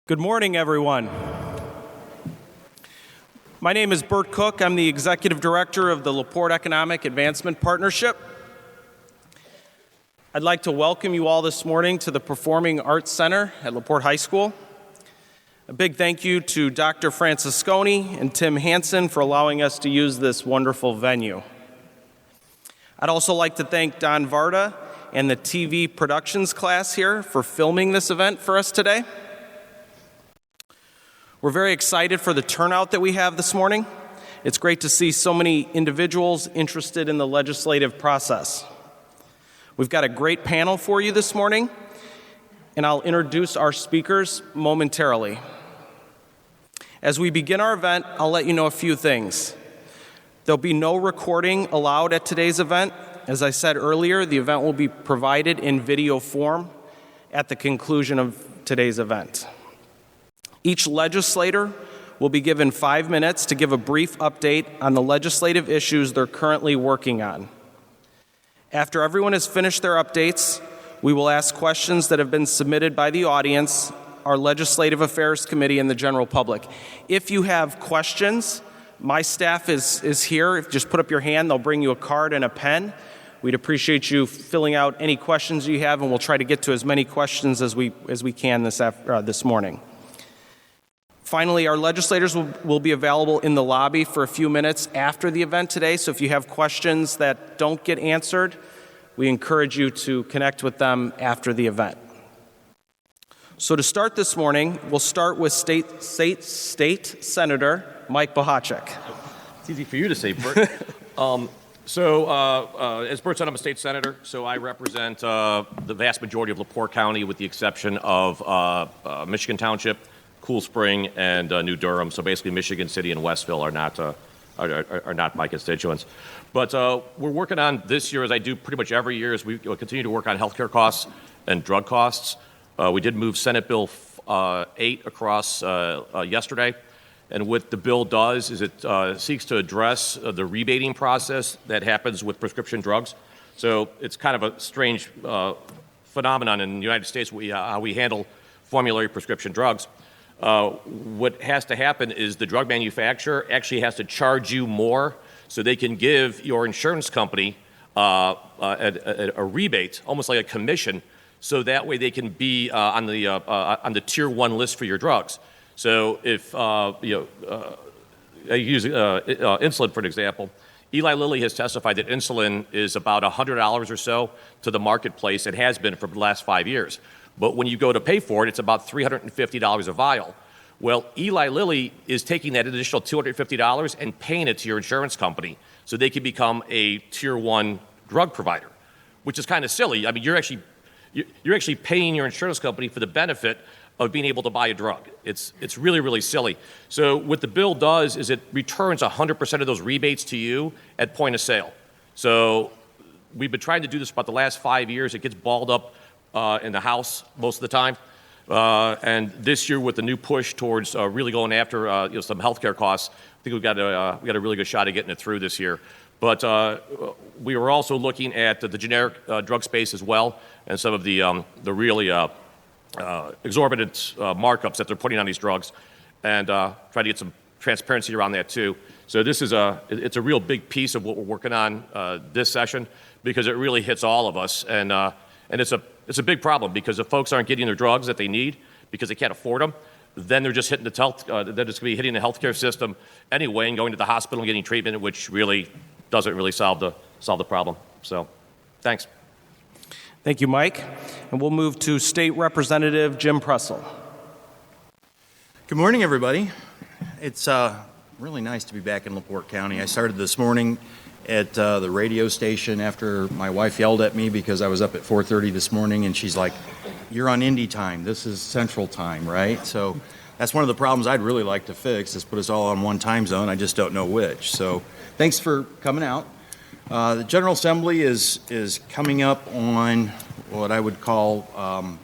Good morning, everyone. My name is Bert Cook. I'm the Executive Director of the LaPorte Economic Advancement Partnership. I'd like to welcome you all this morning to the Performing Arts Center at LaPorte High School. A big thank you to Dr. Francisconi and Tim Hansen for allowing us to use this wonderful venue. I'd also like to thank Don Varda and the TV productions class here for filming this event for us today. We're very excited for the turnout that we have this morning. It's great to see so many individuals interested in the legislative process. We've got a great panel for you this morning, and I'll introduce our speakers momentarily. As we begin our event, I'll let you know a few things. There'll be no recording allowed at today's event. As I said earlier, the event will be provided in video form at the conclusion of today's event. Each legislator will be given 5 minutes to give a brief update on the legislative issues they're currently working on. After everyone has finished their updates, we will ask questions that have been submitted by the audience, our Legislative Affairs Committee, and the general public. If you have questions, my staff is here. Just put up your hand. They'll bring you a card and a pen. We'd appreciate you filling out any questions you have, and we'll try to get to as many questions as we can this morning. Finally, our legislators will be available in the lobby for a few minutes after the event today, so if you have questions that don't get answered, we encourage you to connect with them after the event. So to start this morning, we'll start with State Senator Mike Bohacek. It's easy for you to say, Bert. As Bert said, I'm a state senator, so I represent the vast majority of LaPorte County with the exception of Michigan Township, Cool Spring, and New Durham. So basically, Michigan City and Westville are not my constituents. But we're working on this year, as I do pretty much every year, as we continue to work on healthcare costs and drug costs. We did move Senate Bill 8 across yesterday. And what the bill does is it seeks to address the rebating process that happens with prescription drugs. So it's kind of a strange phenomenon in the United States, how we handle formulary prescription drugs. What has to happen is the drug manufacturer actually has to charge you more so they can give your insurance company a rebate, almost like a commission, so that way they can be on the tier 1 list for your drugs. So if I use insulin for an example, Eli Lilly has testified that insulin is about $100 or so to the marketplace. It has been for the last 5 years. But when you go to pay for it, it's about $350 a vial. Well, Eli Lilly is taking that additional $250 and paying it to your insurance company so they can become a tier 1 drug provider, which is kind of silly. I mean, you're actually paying your insurance company for the benefit of being able to buy a drug. It's really, really silly. So what the bill does is it returns 100% of those rebates to you at point of sale. So we've been trying to do this for about the last 5 years. It gets balled up in the House most of the time. And this year, with the new push towards really going after some healthcare costs, I think we got a really good shot at getting it through this year. But we were also looking at the generic drug space as well, and some of the really exorbitant markups that they're putting on these drugs, and try to get some transparency around that too. So this is it's a real big piece of what we're working on this session, because it really hits all of us, and it's a big problem, because if folks aren't getting their drugs that they need because they can't afford them, then they're just hitting they're just going to be hitting the healthcare system anyway and going to the hospital and getting treatment, which really doesn't really solve the problem. So, thanks. Thank you, Mike. And we'll move to State Representative Jim Pressel. Good morning, everybody. It's really nice to be back in LaPorte County. I started this morning at the radio station after my wife yelled at me because I was up at 4:30 this morning, and she's like, "You're on Indy time. This is Central time, right?" So that's one of the problems I'd really like to fix, is put us all on one time zone. I just don't know which. So thanks for coming out. The General Assembly is coming up on what I would call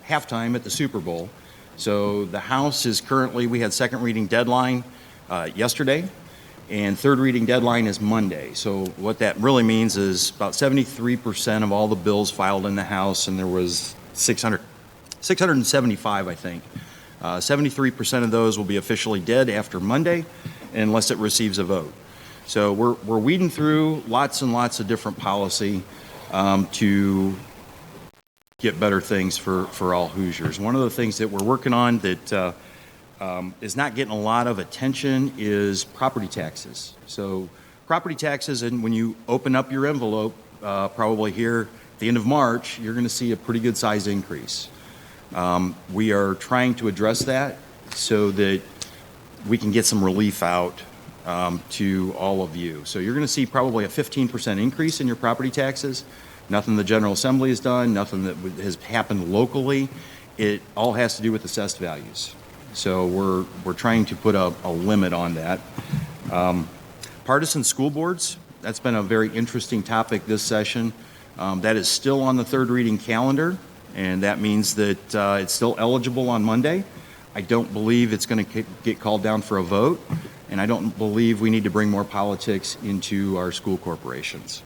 halftime at the Super Bowl. So the House is currently, we had second reading deadline yesterday, and third reading deadline is Monday. So what that really means is about 73% of all the bills filed in the House, and there was 675, I think, 73% of those will be officially dead after Monday unless it receives a vote. So we're weeding through lots and lots of different policy to get better things for all Hoosiers. One of the things that we're working on that is not getting a lot of attention is property taxes. So property taxes, and when you open up your envelope, probably here at the end of March, you're going to see a pretty good size increase. We are trying to address that so that we can get some relief out to all of you. So you're going to see probably a 15% increase in your property taxes. Nothing the General Assembly has done, nothing that has happened locally. It all has to do with assessed values. So we're trying to put a limit on that. Partisan school boards, that's been a very interesting topic this session. That is still on the third reading calendar, and that means that it's still eligible on Monday. I don't believe it's going to get called down for a vote, and I don't believe we need to bring more politics into our school corporations.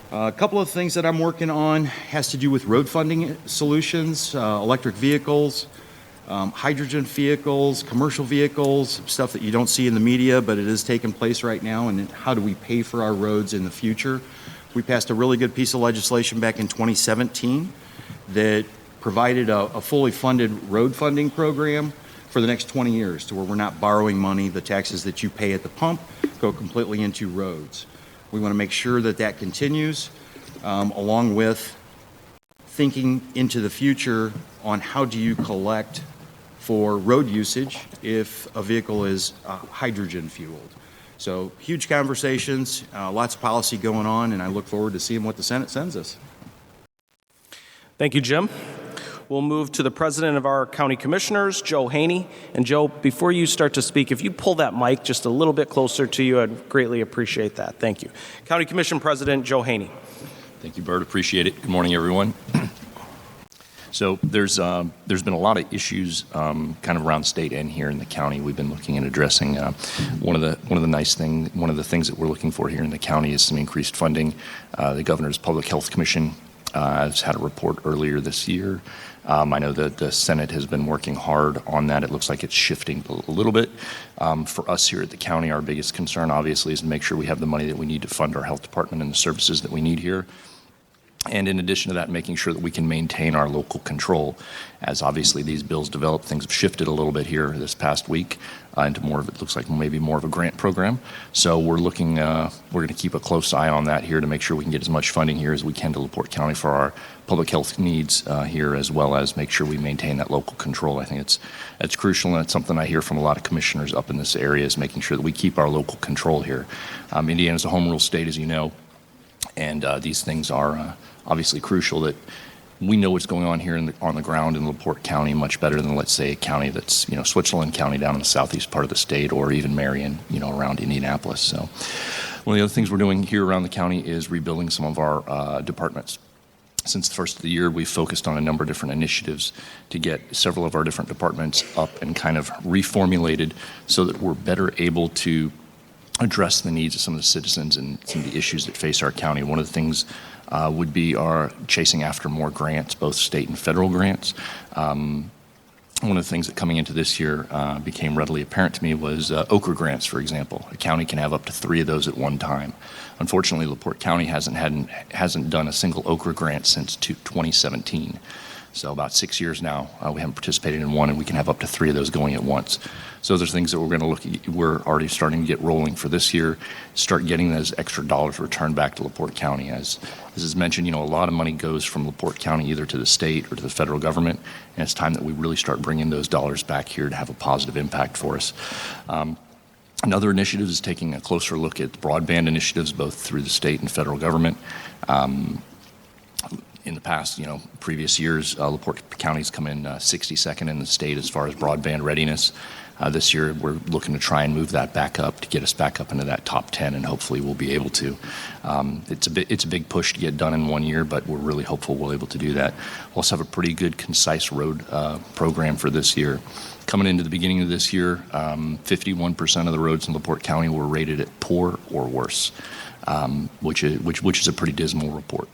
A couple of things that I'm working on has to do with road funding solutions, electric vehicles, hydrogen vehicles, commercial vehicles, stuff that you don't see in the media, but it is taking place right now, and how do we pay for our roads in the future. We passed a really good piece of legislation back in 2017 that provided a fully funded road funding program for the next 20 years to where we're not borrowing money. The taxes that you pay at the pump go completely into roads. We want to make sure that that continues, along with thinking into the future on how do you collect for road usage if a vehicle is hydrogen fueled. So huge conversations, lots of policy going on, and I look forward to seeing what the Senate sends us. Thank you, Jim. We'll move to the president of our county commissioners, Joe Haney. And Joe, before you start to speak, if you pull that mic just a little bit closer to you, I'd greatly appreciate that. Thank you. County Commission President Joe Haney. Thank you, Bert. Appreciate it. Good morning, everyone. So there's been a lot of issues kind of around state and here in the county. We've been looking at addressing one of the things that we're looking for here in the county is some increased funding. The Governor's Public Health Commission has had a report earlier this year. I know that the Senate has been working hard on that. It looks like it's shifting a little bit. For us here at the county, our biggest concern obviously is to make sure we have the money that we need to fund our health department and the services that we need here. And in addition to that, making sure that we can maintain our local control. As obviously these bills develop, things have shifted a little bit here this past week into more of, it looks like maybe more of a grant program. So we're looking, we're going to keep a close eye on that here to make sure we can get as much funding here as we can to LaPorte County for our public health needs here, as well as make sure we maintain that local control. I think it's crucial, and it's something I hear from a lot of commissioners up in this area, is making sure that we keep our local control here. Indiana's a home rule state, as you know, and these things are obviously crucial that we know what's going on here on the ground in LaPorte County much better than, let's say, a county that's, Switzerland County down in the southeast part of the state, or even Marion, around Indianapolis. So one of the other things we're doing here around the county is rebuilding some of our departments. Since the first of the year, we've focused on a number of different initiatives to get several of our different departments up and kind of reformulated so that we're better able to address the needs of some of the citizens and some of the issues that face our county. One of the things would be our chasing after more grants, both state and federal grants. One of the things that coming into this year became readily apparent to me was Okra grants, for example. A county can have up to 3 of those at one time. Unfortunately, LaPorte County hasn't done a single Okra grant since 2017. So about 6 years now, we haven't participated in one, and we can have up to 3 of those going at once. So there's things that we're going to look at. We're already starting to get rolling for this year, start getting those extra dollars returned back to LaPorte County. As is mentioned, a lot of money goes from LaPorte County either to the state or to the federal government, and it's time that we really start bringing those dollars back here to have a positive impact for us. Another initiative is taking a closer look at broadband initiatives, both through the state and federal government. In the past, previous years, LaPorte County's come in 62nd in the state as far as broadband readiness. This year, we're looking to try and move that back up to get us back up into that top 10, and hopefully we'll be able to. It's a big push to get done in 1 year, but we're really hopeful we'll be able to do that. We'll also have a pretty good, concise road program for this year. Coming into the beginning of this year, 51% of the roads in LaPorte County were rated at poor or worse, which is a pretty dismal report.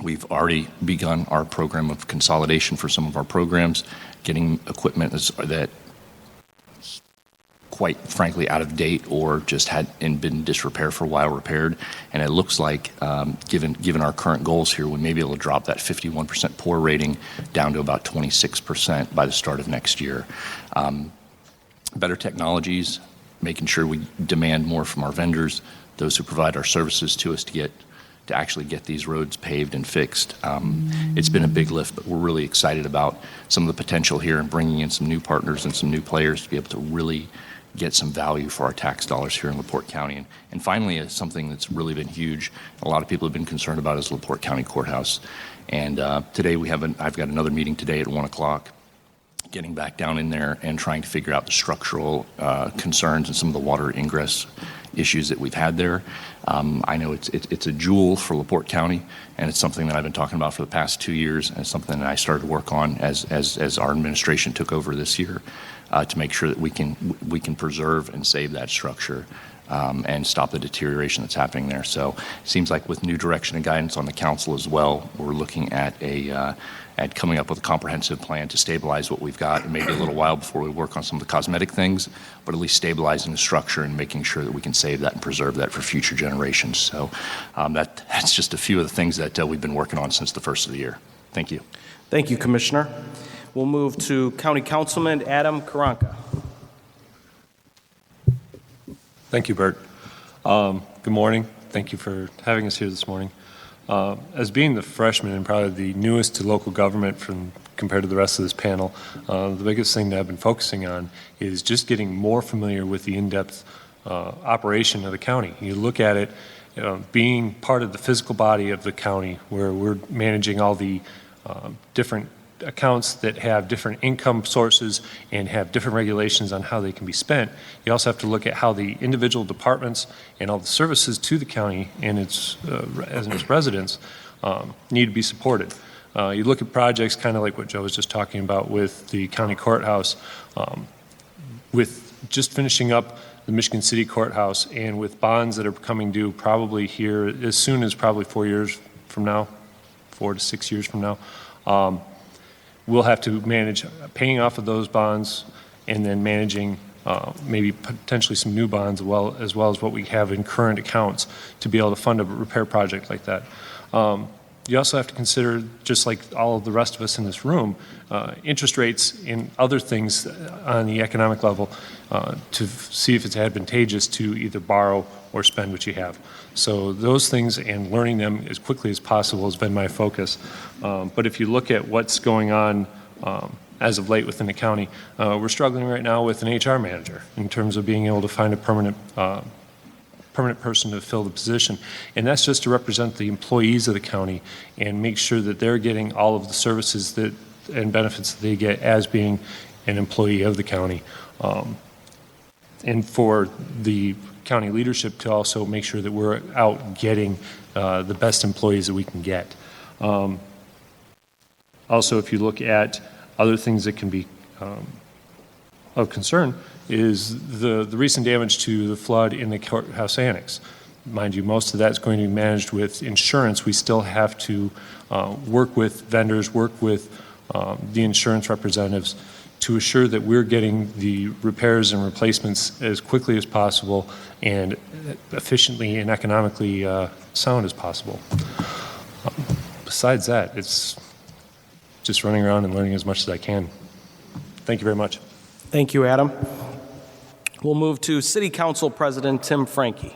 We've already begun our program of consolidation for some of our programs, getting equipment that quite frankly out of date or just had and been in disrepair for a while repaired. And it looks like, given our current goals here, we may be able to drop that 51% poor rating down to about 26% by the start of next year. Better technologies, making sure we demand more from our vendors, those who provide our services to us to actually get these roads paved and fixed. It's been a big lift, but we're really excited about some of the potential here and bringing in some new partners and some new players to be able to really get some value for our tax dollars here in LaPorte County. And finally, something that's really been huge, a lot of people have been concerned about, is LaPorte County Courthouse. And today I've got another meeting today at 1 o'clock, getting back down in there and trying to figure out the structural concerns and some of the water ingress issues that we've had there. I know it's a jewel for LaPorte County, and it's something that I've been talking about for the past 2 years, and it's something that I started to work on as our administration took over this year, to make sure that we can preserve and save that structure and stop the deterioration that's happening there. So it seems like with new direction and guidance on the council as well, we're looking at at coming up with a comprehensive plan to stabilize what we've got. It may be a little while before we work on some of the cosmetic things, but at least stabilizing the structure and making sure that we can save that and preserve that for future generations. So that's just a few of the things that we've been working on since the first of the year. Thank you. Thank you, Commissioner. We'll move to County Councilman Adam Karanka. Thank you, Bert. Good morning. Thank you for having us here this morning. As being the freshman and probably the newest to local government compared to the rest of this panel, the biggest thing that I've been focusing on is just getting more familiar with the in-depth operation of the county. You look at it, being part of the physical body of the county, where we're managing all the different accounts that have different income sources and have different regulations on how they can be spent. You also have to look at how the individual departments and all the services to the county and its residents need to be supported. You look at projects kind of like what Joe was just talking about with the county courthouse, with just finishing up the Michigan City Courthouse, and with bonds that are coming due probably here as soon as probably 4 years from now, 4 to 6 years from now. We'll have to manage paying off of those bonds and then managing maybe potentially some new bonds as well as what we have in current accounts to be able to fund a repair project like that. You also have to consider, just like all of the rest of us in this room, interest rates and other things on the economic level to see if it's advantageous to either borrow or spend what you have. So those things and learning them as quickly as possible has been my focus. But if you look at what's going on as of late within the county, we're struggling right now with an HR manager in terms of being able to find a permanent person to fill the position. And that's just to represent the employees of the county and make sure that they're getting all of the services and benefits that they get as being an employee of the county. And for the county leadership to also make sure that we're out getting the best employees that we can get. Also, if you look at other things that can be of concern, is the recent damage to the flood in the courthouse annex. Mind you, most of that's going to be managed with insurance. We still have to work with vendors, work with the insurance representatives to assure that we're getting the repairs and replacements as quickly as possible and efficiently and economically sound as possible. Besides that, it's just running around and learning as much as I can. Thank you very much. Thank you, Adam. We'll move to City Council President Tim Franke.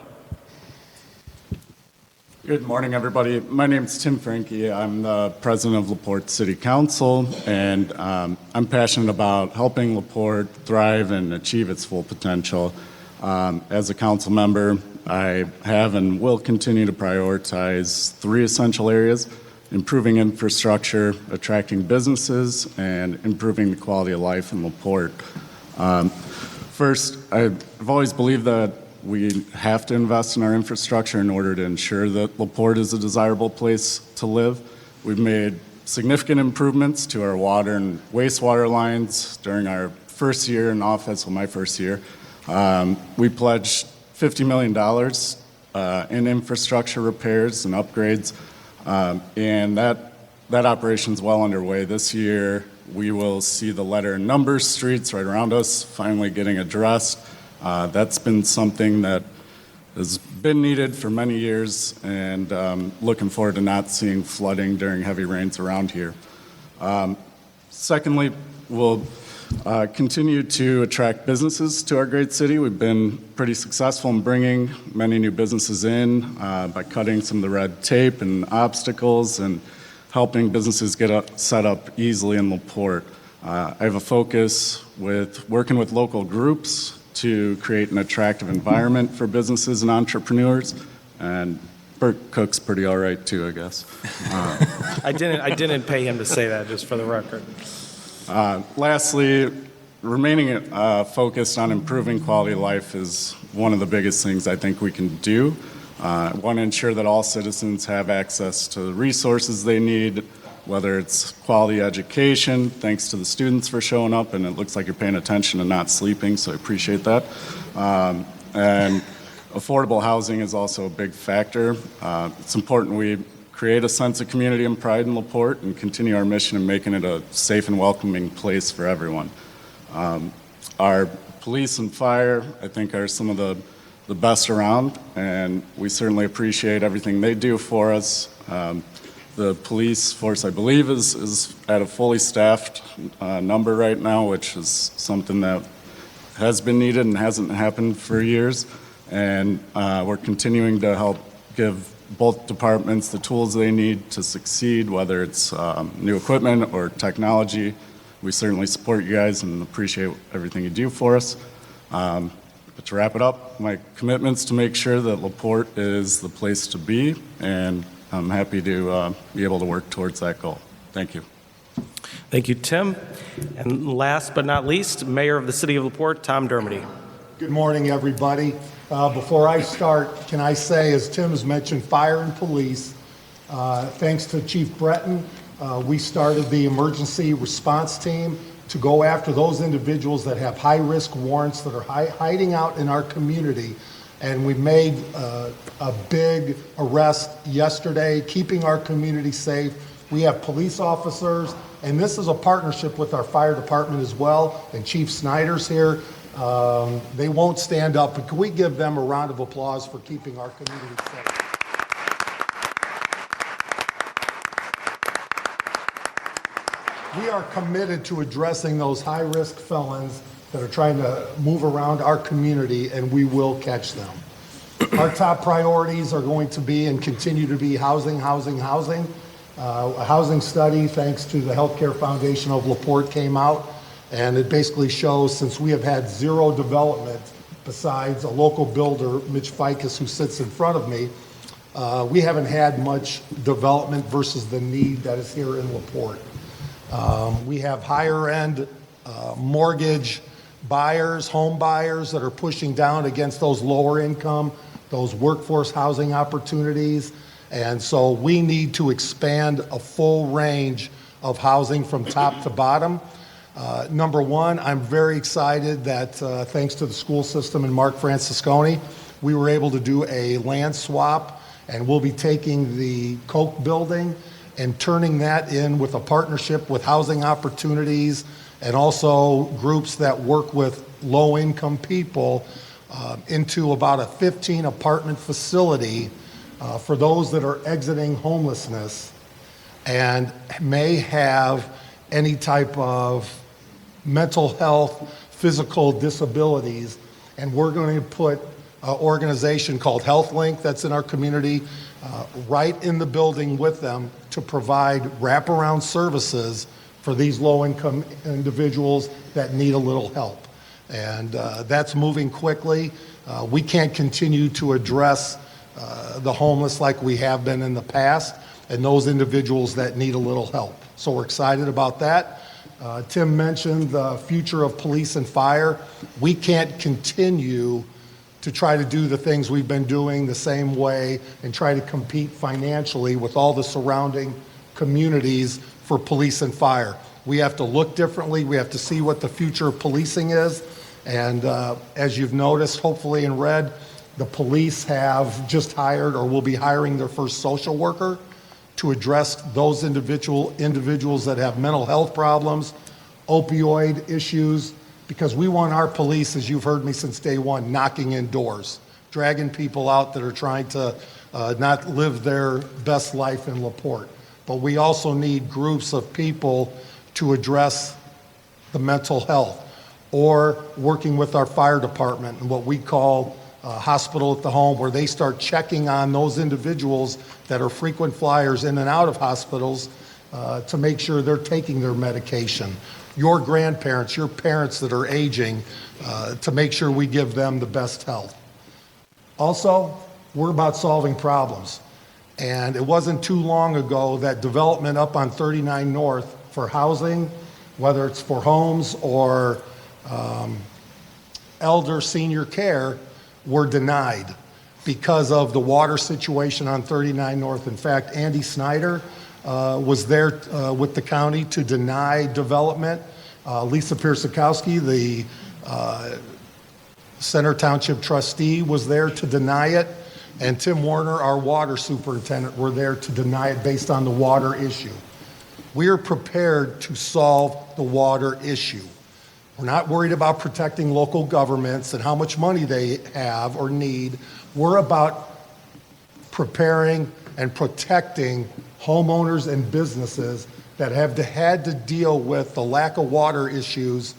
Good morning, everybody. My name is Tim Franke. I'm the president of LaPorte City Council, and I'm passionate about helping LaPorte thrive and achieve its full potential. As a council member, I have and will continue to prioritize 3 essential areas: improving infrastructure, attracting businesses, and improving the quality of life in LaPorte. First, I've always believed that we have to invest in our infrastructure in order to ensure that LaPorte is a desirable place to live. We've made significant improvements to our water and wastewater lines during our first year in office, well, my first year. We pledged $50 million in infrastructure repairs and upgrades. And that operation's well underway. This year, we will see the letter and number streets right around us finally getting addressed. That's been something that has been needed for many years, and looking forward to not seeing flooding during heavy rains around here. Secondly, we'll continue to attract businesses to our great city. We've been pretty successful in bringing many new businesses in by cutting some of the red tape and obstacles and helping businesses get set up easily in LaPorte. I have a focus with working with local groups to create an attractive environment for businesses and entrepreneurs, and Bert cooks pretty all right too, I guess. I didn't pay him to say that, just for the record. Lastly, remaining focused on improving quality of life is one of the biggest things I think we can do. I want to ensure that all citizens have access to the resources they need, whether it's quality education, thanks to the students for showing up, and it looks like you're paying attention and not sleeping, so I appreciate that. And affordable housing is also a big factor. It's important we create a sense of community and pride in LaPorte and continue our mission of making it a safe and welcoming place for everyone. Our police and fire, I think, are some of the best around, and we certainly appreciate everything they do for us. The police force, I believe, is at a fully staffed number right now, which is something that has been needed and hasn't happened for years. And we're continuing to help give both departments the tools they need to succeed, whether it's new equipment or technology. We certainly support you guys and appreciate everything you do for us. But to wrap it up, my commitment's to make sure that LaPorte is the place to be, and I'm happy to be able to work towards that goal. Thank you. Thank you, Tim. And last but not least, Mayor of the City of LaPorte, Tom Dermody. Good morning, everybody. Before I start, can I say, as Tim has mentioned, fire and police, thanks to Chief Breton, we started the emergency response team to go after those individuals that have high-risk warrants that are hiding out in our community. And we made a big arrest yesterday, keeping our community safe. We have police officers, and this is a partnership with our fire department as well, and Chief Snyder's here. They won't stand up, but can we give them a round of applause for keeping our community safe? We are committed to addressing those high-risk felons that are trying to move around our community, and we will catch them. Our top priorities are going to be and continue to be housing, housing, housing. A housing study, thanks to the Healthcare Foundation of LaPorte, came out, and it basically shows, since we have had zero development, besides a local builder, Mitch Ficus, who sits in front of me, we haven't had much development versus the need that is here in LaPorte. We have higher-end mortgage buyers, home buyers that are pushing down against those lower income, those workforce housing opportunities. And so we need to expand a full range of housing from top to bottom. Number one, I'm very excited that thanks to the school system and Mark Francisconi, we were able to do a land swap, and we'll be taking the Koch building and turning that in with a partnership with Housing Opportunities and also groups that work with low-income people into about a 15-apartment facility for those that are exiting homelessness and may have any type of mental health, physical disabilities. And we're going to put an organization called HealthLink that's in our community right in the building with them to provide wraparound services for these low-income individuals that need a little help. And that's moving quickly. We can't continue to address the homeless like we have been in the past, and those individuals that need a little help. So we're excited about that. Tim mentioned the future of police and fire. We can't continue to try to do the things we've been doing the same way and try to compete financially with all the surrounding communities for police and fire. We have to look differently. We have to see what the future of policing is. And as you've noticed, hopefully in red, the police have just hired or will be hiring their first social worker to address those individuals that have mental health problems, opioid issues, because we want our police, as you've heard me since day one, knocking in doors, dragging people out that are trying to not live their best life in LaPorte. But we also need groups of people to address the mental health, or working with our fire department and what we call hospital at the home, where they start checking on those individuals that are frequent flyers in and out of hospitals to make sure they're taking their medication. Your grandparents, your parents that are aging, to make sure we give them the best health. Also, we're about solving problems. And it wasn't too long ago that development up on 39 North for housing, whether it's for homes or elder senior care, were denied because of the water situation on 39 North. In fact, Andy Snyder was there with the county to deny development. Lisa Pierzakowski, the Center Township trustee, was there to deny it. And Tim Warner, our water superintendent, were there to deny it based on the water issue. We are prepared to solve the water issue. We're not worried about protecting local governments and how much money they have or need. We're about preparing and protecting homeowners and businesses that have had to deal with the lack of water issues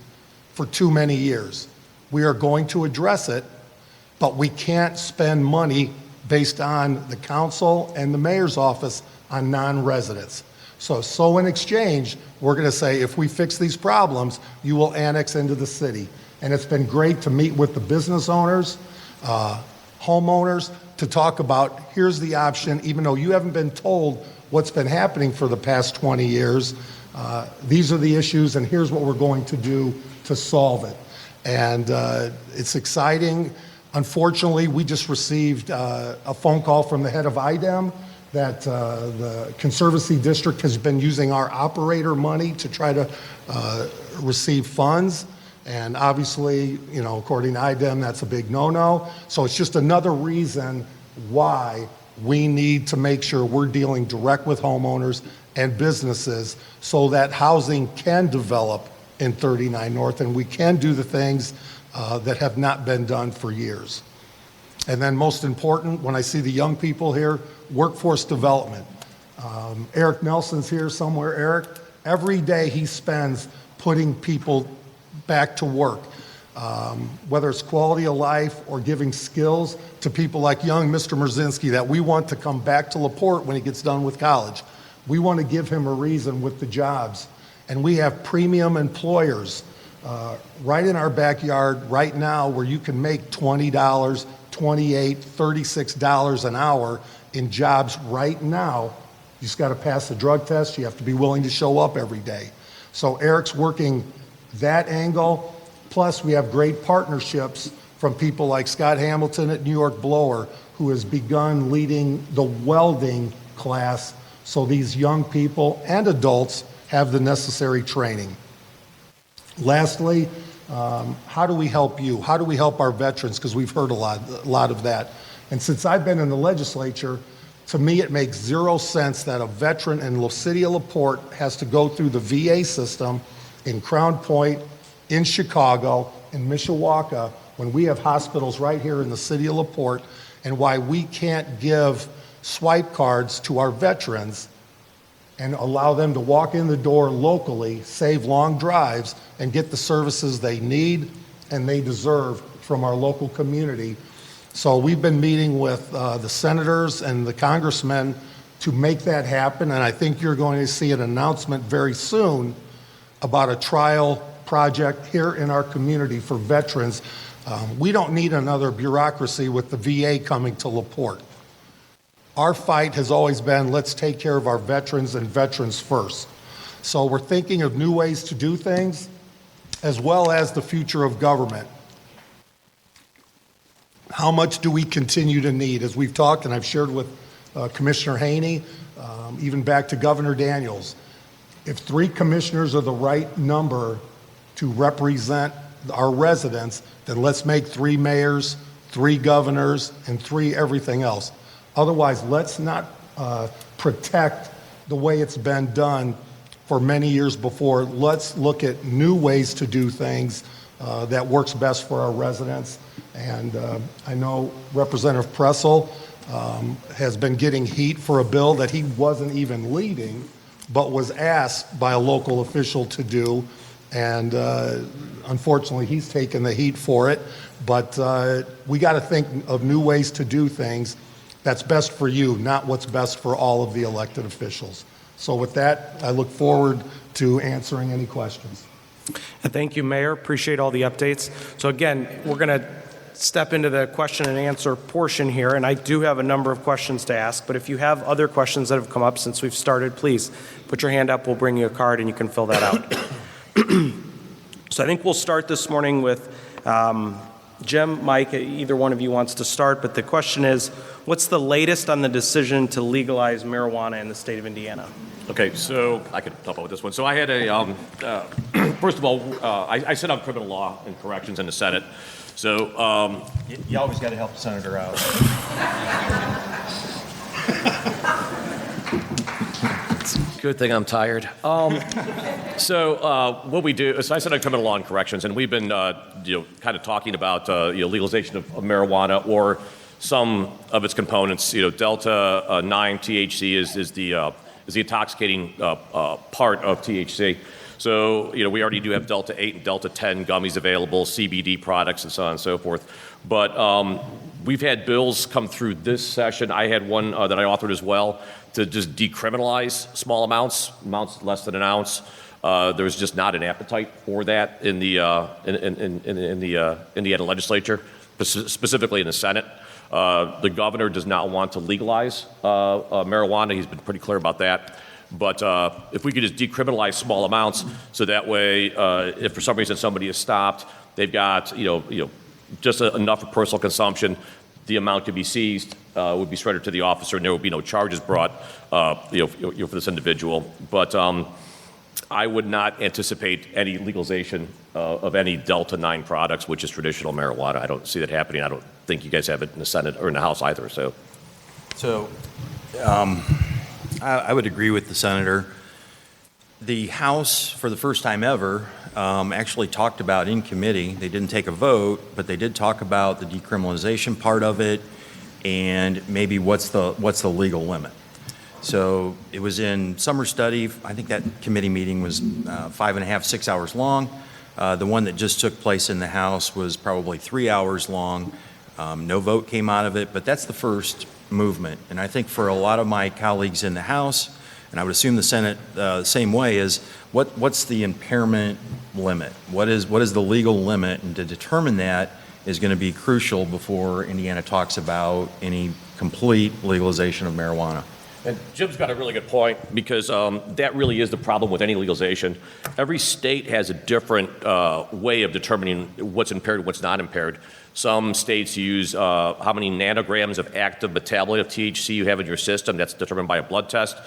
for too many years. We are going to address it, but we can't spend money based on the council and the mayor's office on non-residents. So in exchange, we're going to say, if we fix these problems, you will annex into the city. And it's been great to meet with the business owners, homeowners, to talk about, here's the option, even though you haven't been told what's been happening for the past 20 years, these are the issues, and here's what we're going to do to solve it. And it's exciting. Unfortunately, we just received a phone call from the head of IDEM that the Conservancy District has been using our operator money to try to receive funds. And obviously, you know, according to IDEM, that's a big no-no. So it's just another reason why we need to make sure we're dealing direct with homeowners and businesses so that housing can develop in 39 North, and we can do the things that have not been done for years. And then most important, when I see the young people here, workforce development. Eric Nelson's here somewhere. Eric, every day he spends putting people back to work, whether it's quality of life or giving skills to people like young Mr. Merzinski that we want to come back to LaPorte when he gets done with college. We want to give him a reason with the jobs. And we have premium employers right in our backyard right now where you can make $20, $28, $36 an hour in jobs right now. You just got to pass the drug test. You have to be willing to show up every day. So Eric's working that angle. Plus, we have great partnerships from people like Scott Hamilton at New York Blower, who has begun leading the welding class so these young people and adults have the necessary training. Lastly, how do we help you? How do we help our veterans? Because we've heard a lot of that. And since I've been in the legislature, to me it makes zero sense that a veteran in the city of LaPorte has to go through the VA system in Crown Point, in Chicago, in Mishawaka, when we have hospitals right here in the city of LaPorte, and why we can't give swipe cards to our veterans and allow them to walk in the door locally, save long drives, and get the services they need and they deserve from our local community. So we've been meeting with the senators and the congressmen to make that happen, and I think you're going to see an announcement very soon about a trial project here in our community for veterans. We don't need another bureaucracy with the VA coming to LaPorte. Our fight has always been, let's take care of our veterans and veterans first. So we're thinking of new ways to do things, as well as the future of government. How much do we continue to need? As we've talked, and I've shared with Commissioner Haney, even back to Governor Daniels, if 3 commissioners are the right number to represent our residents, then let's make 3 mayors, 3 governors, and 3 everything else. Otherwise, let's not protect the way it's been done for many years before. Let's look at new ways to do things that works best for our residents. And I know Representative Pressel has been getting heat for a bill that he wasn't even leading, but was asked by a local official to do. And unfortunately, he's taken the heat for it. But we got to think of new ways to do things that's best for you, not what's best for all of the elected officials. So with that, I look forward to answering any questions. And thank you, Mayor. Appreciate all the updates. So again, we're going to step into the question and answer portion here, and I do have a number of questions to ask, but if you have other questions that have come up since we've started, please put your hand up. We'll bring you a card and you can fill that out. So I think we'll start this morning with Jim, Mike, either one of you wants to start, but the question is, what's the latest on the decision to legalize marijuana in the state of Indiana? Okay, so I could help out with this one. So I had a, first of all, I sit on criminal law and corrections in the Senate. So You always got to help the senator out. good thing I'm tired. So what we do is I sit on criminal law and corrections, and we've been kind of talking about legalization of marijuana or some of its components. Delta 9 THC is the intoxicating part of THC. So, we already do have Delta 8 and Delta 10 gummies available, CBD products, and so on and so forth. But we've had bills come through this session. I had one that I authored as well to just decriminalize small amounts less than an ounce. There's just not an appetite for that in the Indiana legislature, specifically in the Senate. The governor does not want to legalize marijuana. He's been pretty clear about that. But if we could just decriminalize small amounts, so that way, if for some reason somebody is stopped, they've got just enough for personal consumption, the amount could be seized, would be surrendered to the officer, and there would be no charges brought, for this individual. But I would not anticipate any legalization of any Delta 9 products, which is traditional marijuana. I don't see that happening. I don't think you guys have it in the Senate or in the House either. So I would agree with the senator. The House, for the first time ever, actually talked about in committee. They didn't take a vote, but they did talk about the decriminalization part of it and maybe what's the legal limit. So it was in summer study. I think that committee meeting was 5.5, 6 hours long. The one that just took place in the House was probably 3 hours long. No vote came out of it, but that's the first movement. And I think for a lot of my colleagues in the House, and I would assume the Senate the same way, is what's the impairment limit? What is the legal limit? And to determine that is going to be crucial before Indiana talks about any complete legalization of marijuana. And Jim's got a really good point, because that really is the problem with any legalization. Every state has a different way of determining what's impaired and what's not impaired. Some states use how many nanograms of active metabolite of THC you have in your system. That's determined by a blood test.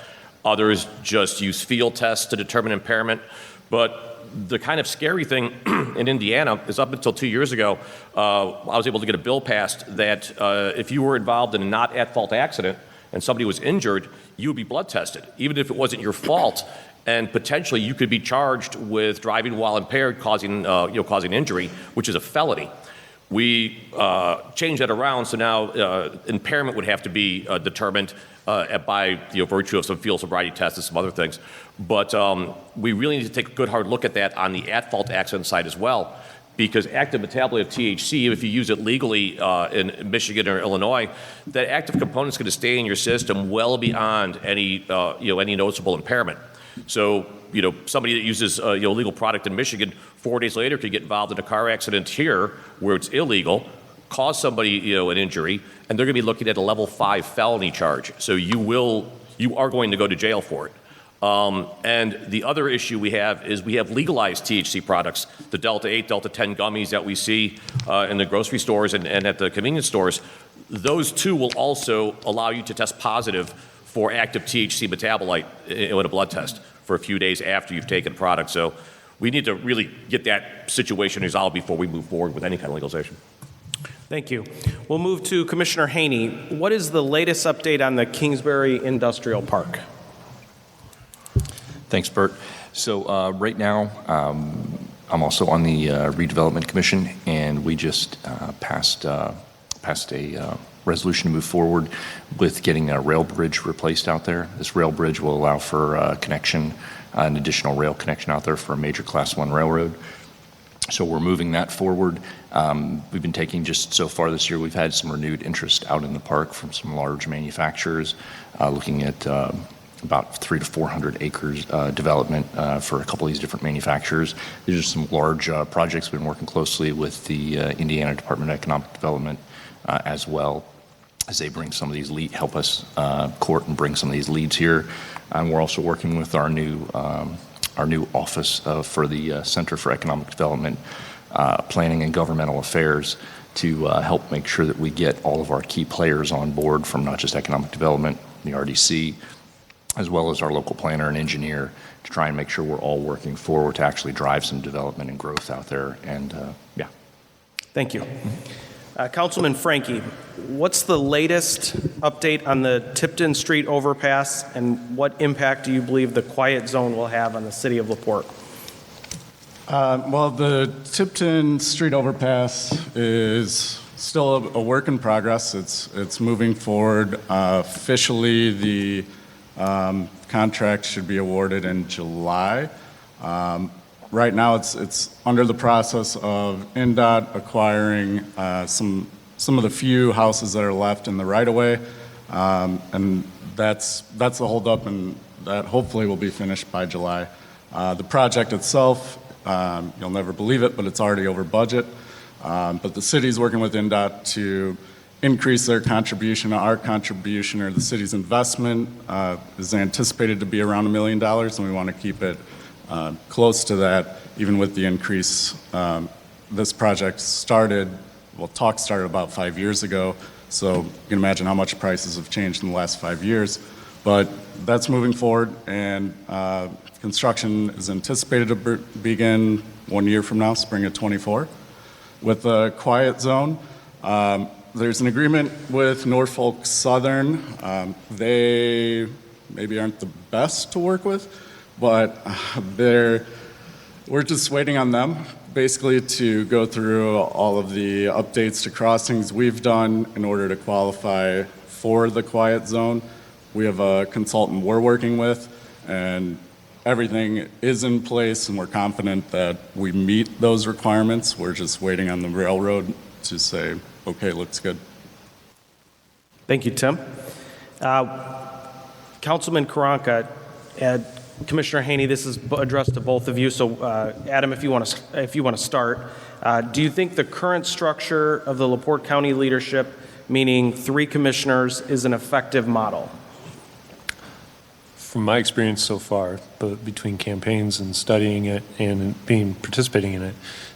Others just use field tests to determine impairment. But the kind of scary thing in Indiana is up until 2 years ago, I was able to get a bill passed that if you were involved in a not at fault accident and somebody was injured, you would be blood tested, even if it wasn't your fault. And potentially you could be charged with driving while impaired, causing injury, which is a felony. We changed that around, so now impairment would have to be determined by virtue of some field sobriety tests and some other things. But we really need to take a good hard look at that on the at-fault accident side as well, because active metabolite of THC, if you use it legally in Michigan or Illinois, that active component is going to stay in your system well beyond any noticeable impairment. So, somebody that uses a illegal product in Michigan 4 days later could get involved in a car accident here where it's illegal, cause somebody an injury, and they're going to be looking at a level 5 felony charge. So you are going to go to jail for it. And the other issue we have is we have legalized THC products, the Delta 8, Delta 10 gummies that we see in the grocery stores and at the convenience stores. Those too will also allow you to test positive for active THC metabolite in a blood test for a few days after you've taken the product. So we need to really get that situation resolved before we move forward with any kind of legalization. Thank you. We'll move to Commissioner Haney. What is the latest update on the Kingsbury Industrial Park? Thanks, Bert. So right now, I'm also on the redevelopment commission, and we just passed a resolution to move forward with getting a rail bridge replaced out there. This rail bridge will allow for connection, an additional rail connection out there for a major Class 1 railroad. So we're moving that forward. We've been taking, just so far this year, we've had some renewed interest out in the park from some large manufacturers, looking at about 300 to 400 acres development for a couple of these different manufacturers. These are some large projects. We've been working closely with the Indiana Department of Economic Development as well, as they bring some of these help us court and bring some of these leads here. And we're also working with our new office for the Center for Economic Development, Planning and Governmental Affairs to help make sure that we get all of our key players on board, from not just economic development, the RDC, as well as our local planner and engineer, to try and make sure we're all working forward to actually drive some development and growth out there. And yeah. Thank you. Councilman Frankie, what's the latest update on the Tipton Street overpass, and what impact do you believe the quiet zone will have on the city of LaPorte? Well, the Tipton Street overpass is still a work in progress. It's moving forward. Officially, the contract should be awarded in July. Right now, it's under the process of INDOT acquiring some of the few houses that are left in the right-of-way, and that's the holdup, and that hopefully will be finished by July. The project itself, you'll never believe it, but it's already over budget. But the city's working with INDOT to increase their contribution. Our contribution, or the city's investment, is anticipated to be around $1 million, and we want to keep it close to that, even with the increase. This project talks started about 5 years ago, so you can imagine how much prices have changed in the last 5 years. But that's moving forward, and construction is anticipated to begin 1 year from now, spring of '24. With the quiet zone, there's an agreement with Norfolk Southern. They maybe aren't the best to work with, but we're just waiting on them basically to go through all of the updates to crossings we've done in order to qualify for the quiet zone. We have a consultant we're working with, and everything is in place, and we're confident that we meet those requirements. We're just waiting on the railroad to say, okay, looks good. Thank you, Tim. Councilman Karanka, Commissioner Haney, this is addressed to both of you. So, Adam, if you want to start, do you think the current structure of the LaPorte County leadership, meaning 3 commissioners, is an effective model? From my experience so far, but between campaigns and studying it and participating in it,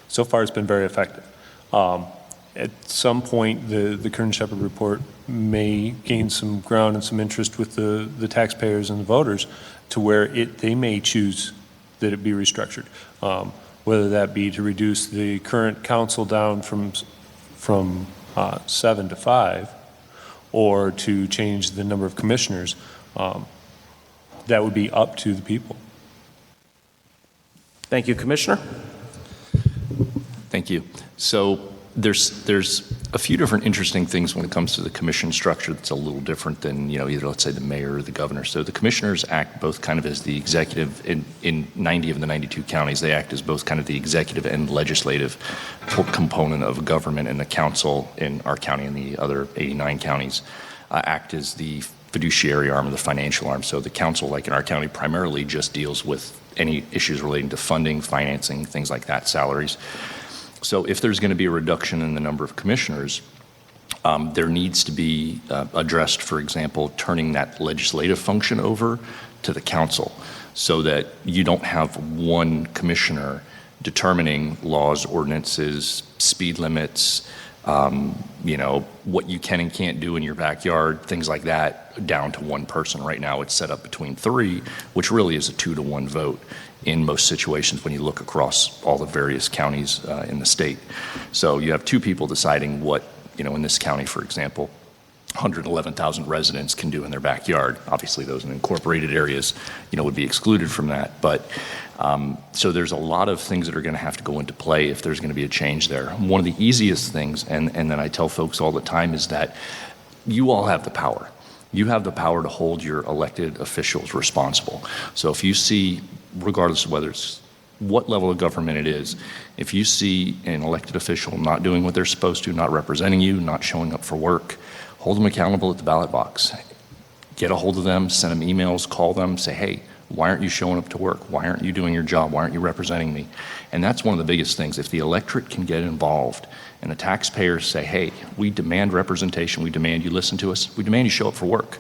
so far it's been very effective. At some point, the Kern-Shepard report may gain some ground and some interest with the taxpayers and the voters, to where they may choose that it be restructured, whether that be to reduce the current council down from 7 to 5, or to change the number of commissioners. That would be up to the people. Thank you, Commissioner. Thank you. So there's a few different interesting things when it comes to the commission structure that's a little different than, either, let's say, the mayor or the governor. So the commissioners act both kind of as the executive in 90 of the 92 counties. They act as both kind of the executive and legislative component of government, and the council in our county and the other 89 counties act as the fiduciary arm or the financial arm. So the council, like in our county, primarily just deals with any issues relating to funding, financing, things like that, salaries. So if there's going to be a reduction in the number of commissioners, there needs to be addressed, for example, turning that legislative function over to the council, so that you don't have one commissioner determining laws, ordinances, speed limits, what you can and can't do in your backyard, things like that, down to one person. Right now it's set up between 3, which really is a 2-to-1 vote in most situations when you look across all the various counties in the state. So you have 2 people deciding what, in this county, for example, 111,000 residents can do in their backyard. Obviously, those in incorporated areas, would be excluded from that. But so there's a lot of things that are going to have to go into play if there's going to be a change there. One of the easiest things, and then I tell folks all the time, is that you all have the power. You have the power to hold your elected officials responsible. So if you see, regardless of whether it's what level of government it is, if you see an elected official not doing what they're supposed to, not representing you, not showing up for work, hold them accountable at the ballot box. Get a hold of them, send them emails, call them, say, hey, why aren't you showing up to work? Why aren't you doing your job? Why aren't you representing me? And that's one of the biggest things. If the electorate can get involved and the taxpayers say, hey, we demand representation, we demand you listen to us, we demand you show up for work.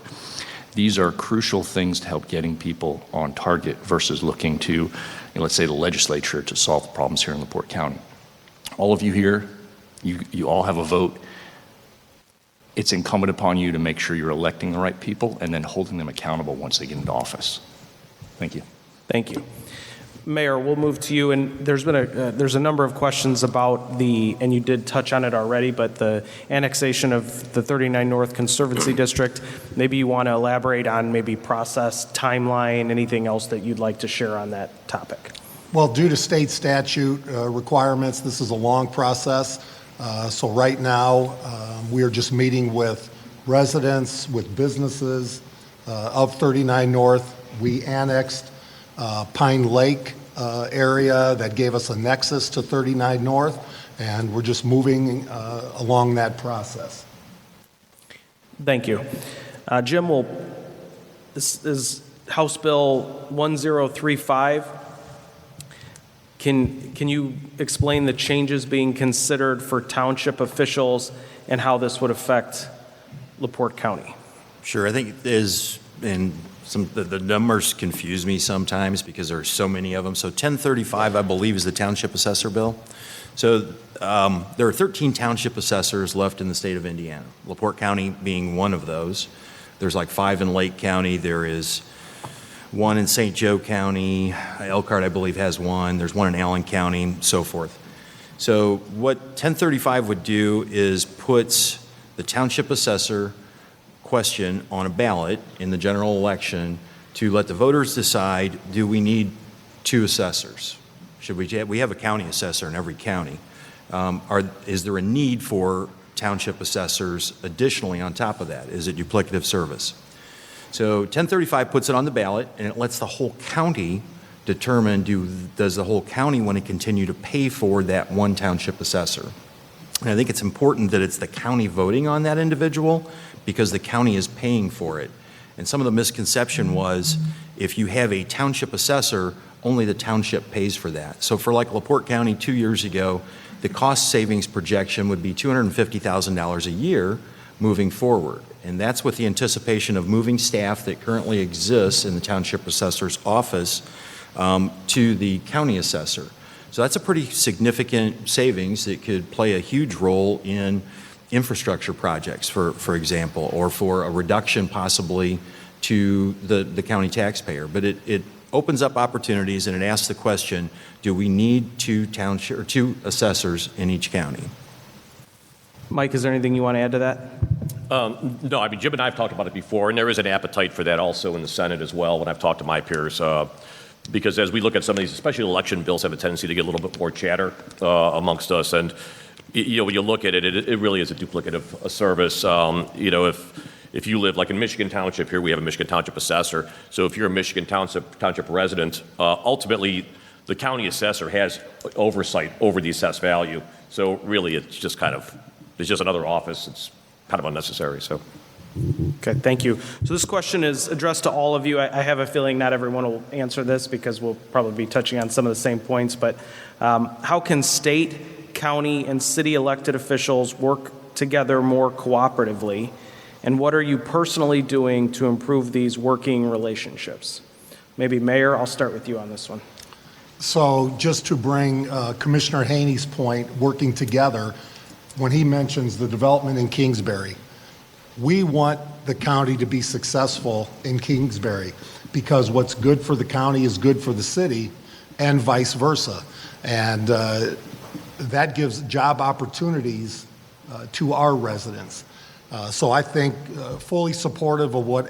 These are crucial things to help getting people on target versus looking to, let's say, the legislature to solve the problems here in LaPorte County. All of you here, you all have a vote. It's incumbent upon you to make sure you're electing the right people and then holding them accountable once they get into office. Thank you. Thank you. Mayor, we'll move to you, and there's a number of questions about and you did touch on it already, but the annexation of the 39 North Conservancy District. Maybe you want to elaborate on maybe process, timeline, anything else that you'd like to share on that topic. Well, due to state statute requirements, this is a long process. So right now, we are just meeting with residents, with businesses of 39 North. We annexed Pine Lake area that gave us a nexus to 39 North, and we're just moving along that process. Thank you. Jim, this is House Bill 1035. Can you explain the changes being considered for township officials and how this would affect LaPorte County? Sure. I think it is, and the numbers confuse me sometimes because there are so many of them. So 1035, I believe, is the township assessor bill. So there are 13 township assessors left in the state of Indiana, LaPorte County being one of those. There's like 5 in Lake County. There is 1 in St. Joe County. Elkhart, I believe, has 1. There's 1 in Allen County, so forth. So what 1035 would do is puts the township assessor question on a ballot in the general election to let the voters decide, do we need 2 assessors? Should we have a county assessor in every county? Is there a need for township assessors additionally on top of that? Is it duplicative service? So 1035 puts it on the ballot, and it lets the whole county determine, does the whole county want to continue to pay for that one township assessor? And I think it's important that it's the county voting on that individual because the county is paying for it. And some of the misconception was if you have a township assessor, only the township pays for that. So for like LaPorte County 2 years ago, the cost savings projection would be $250,000 a year moving forward. And that's with the anticipation of moving staff that currently exists in the township assessor's office to the county assessor. So that's a pretty significant savings that could play a huge role in infrastructure projects, for example, or for a reduction possibly to the county taxpayer. But it opens up opportunities, and it asks the question, do we need 2 assessors in each county? Mike, is there anything you want to add to that? No, I mean, Jim and I have talked about it before, and there is an appetite for that also in the Senate as well when I've talked to my peers. Because as we look at some of these, especially election bills, have a tendency to get a little bit more chatter amongst us. And, when you look at it, it really is a duplicative service. If you live, like in Michigan Township here, we have a Michigan Township assessor. So if you're a Michigan Township resident, ultimately the county assessor has oversight over the assessed value. So really it's just another office. It's kind of unnecessary, so. Okay, thank you. So this question is addressed to all of you. I have a feeling not everyone will answer this because we'll probably be touching on some of the same points, but how can state, county, and city elected officials work together more cooperatively? And what are you personally doing to improve these working relationships? Maybe Mayor, I'll start with you on this one. So just to bring Commissioner Haney's point, working together, when he mentions the development in Kingsbury, we want the county to be successful in Kingsbury because what's good for the county is good for the city and vice versa. And that gives job opportunities to our residents. So I think fully supportive of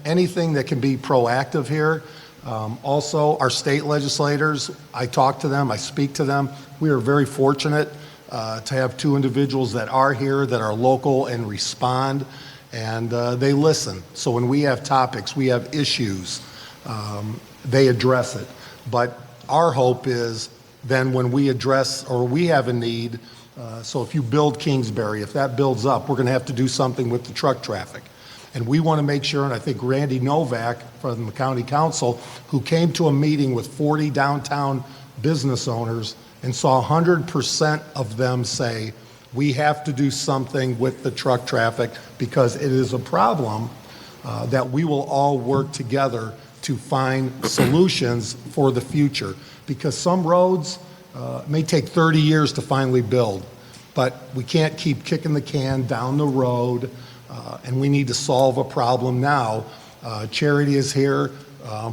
anything that can be proactive here. Also, our state legislators, I talk to them, I speak to them. We are very fortunate to have two individuals that are here, that are local and respond, and they listen. So when we have topics, we have issues, they address it. But our hope is then when we address or we have a need, so if you build Kingsbury, if that builds up, we're going to have to do something with the truck traffic. And we want to make sure, and I think Randy Novak from the county council, who came to a meeting with 40 downtown business owners and saw 100% of them say, we have to do something with the truck traffic because it is a problem that we will all work together to find solutions for the future. Because some roads may take 30 years to finally build, but we can't keep kicking the can down the road, and we need to solve a problem now. Charity is here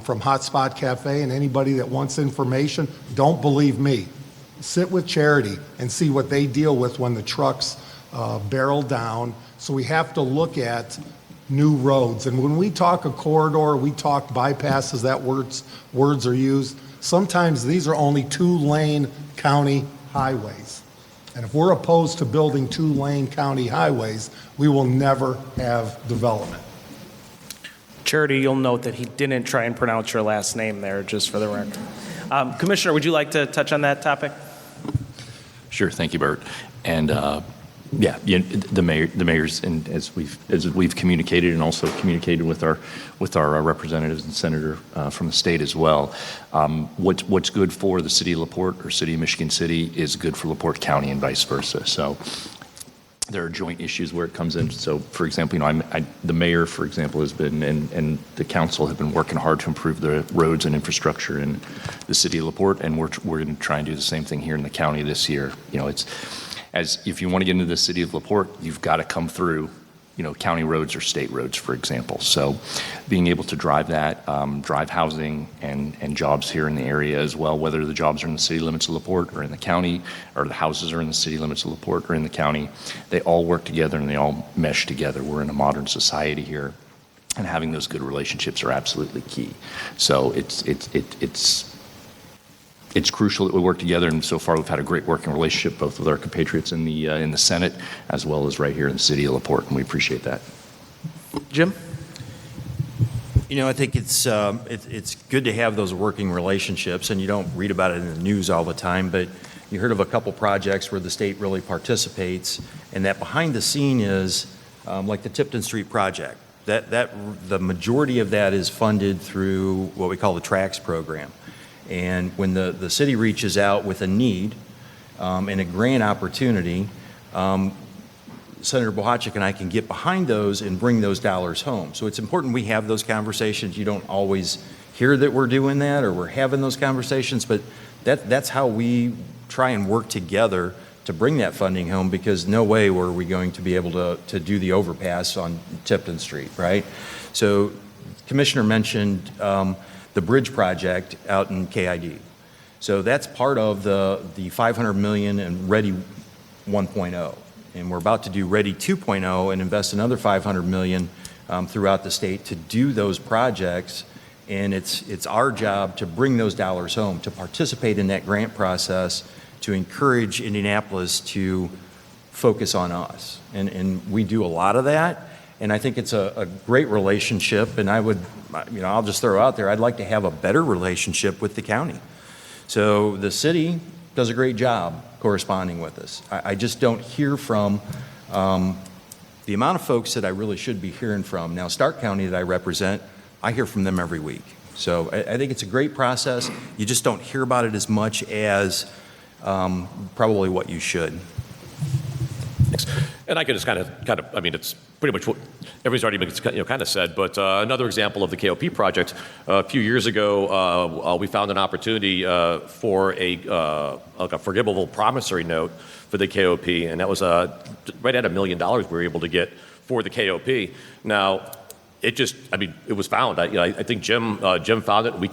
from Hotspot Cafe, and anybody that wants information, don't believe me. Sit with Charity and see what they deal with when the trucks barrel down. So we have to look at new roads. And when we talk a corridor, we talk bypasses, that words are used. Sometimes these are only 2-lane county highways. And if we're opposed to building 2-lane county highways, we will never have development. Charity, you'll note that he didn't try and pronounce your last name there, just for the record. Commissioner, would you like to touch on that topic? Sure, thank you, Bert. And the mayor's, and as we've communicated, and also communicated with our representatives and senator from the state as well. What's good for the city of LaPorte or city of Michigan City is good for LaPorte County and vice versa. So there are joint issues where it comes in. So, for example, the mayor, for example, has been, and the council have been working hard to improve the roads and infrastructure in the city of LaPorte, and we're going to try and do the same thing here in the county this year. It's as if you want to get into the city of LaPorte, you've got to come through, county roads or state roads, for example. So being able to drive that, drive housing and jobs here in the area as well, whether the jobs are in the city limits of LaPorte or in the county, or the houses are in the city limits of LaPorte or in the county, they all work together and they all mesh together. We're in a modern society here, and having those good relationships are absolutely key. So it's crucial that we work together, and so far we've had a great working relationship both with our compatriots in the Senate as well as right here in the city of LaPorte, and we appreciate that. Jim? I think it's good to have those working relationships, and you don't read about it in the news all the time, but you heard of a couple projects where the state really participates, and that behind the scene is like the Tipton Street project. The majority of that is funded through what we call the TRACS program. And when the city reaches out with a need and a grant opportunity, Senator Bohacek and I can get behind those and bring those dollars home. So it's important we have those conversations. You don't always hear that we're doing that or we're having those conversations, but that's how we try and work together to bring that funding home, because no way were we going to be able to do the overpass on Tipton Street, right? So Commissioner mentioned the bridge project out in KID. So that's part of the $500 million and Ready 1.0. And we're about to do Ready 2.0 and invest another $500 million throughout the state to do those projects. And it's our job to bring those dollars home, to participate in that grant process, to encourage Indianapolis to focus on us. And we do a lot of that. And I think it's a great relationship, and I'll just throw out there, I'd like to have a better relationship with the county. So the city does a great job corresponding with us. I just don't hear from the amount of folks that I really should be hearing from. Now, Stark County that I represent, I hear from them every week. So I think it's a great process. You just don't hear about it as much as probably what you should. Thanks. And I could just kind of, it's pretty much what everybody's already been, kind of said, but another example of the KOP project, a few years ago, we found an opportunity for a forgivable promissory note for the KOP, and that was right at $1 million we were able to get for the KOP. Now, it was found. I think Jim found it. We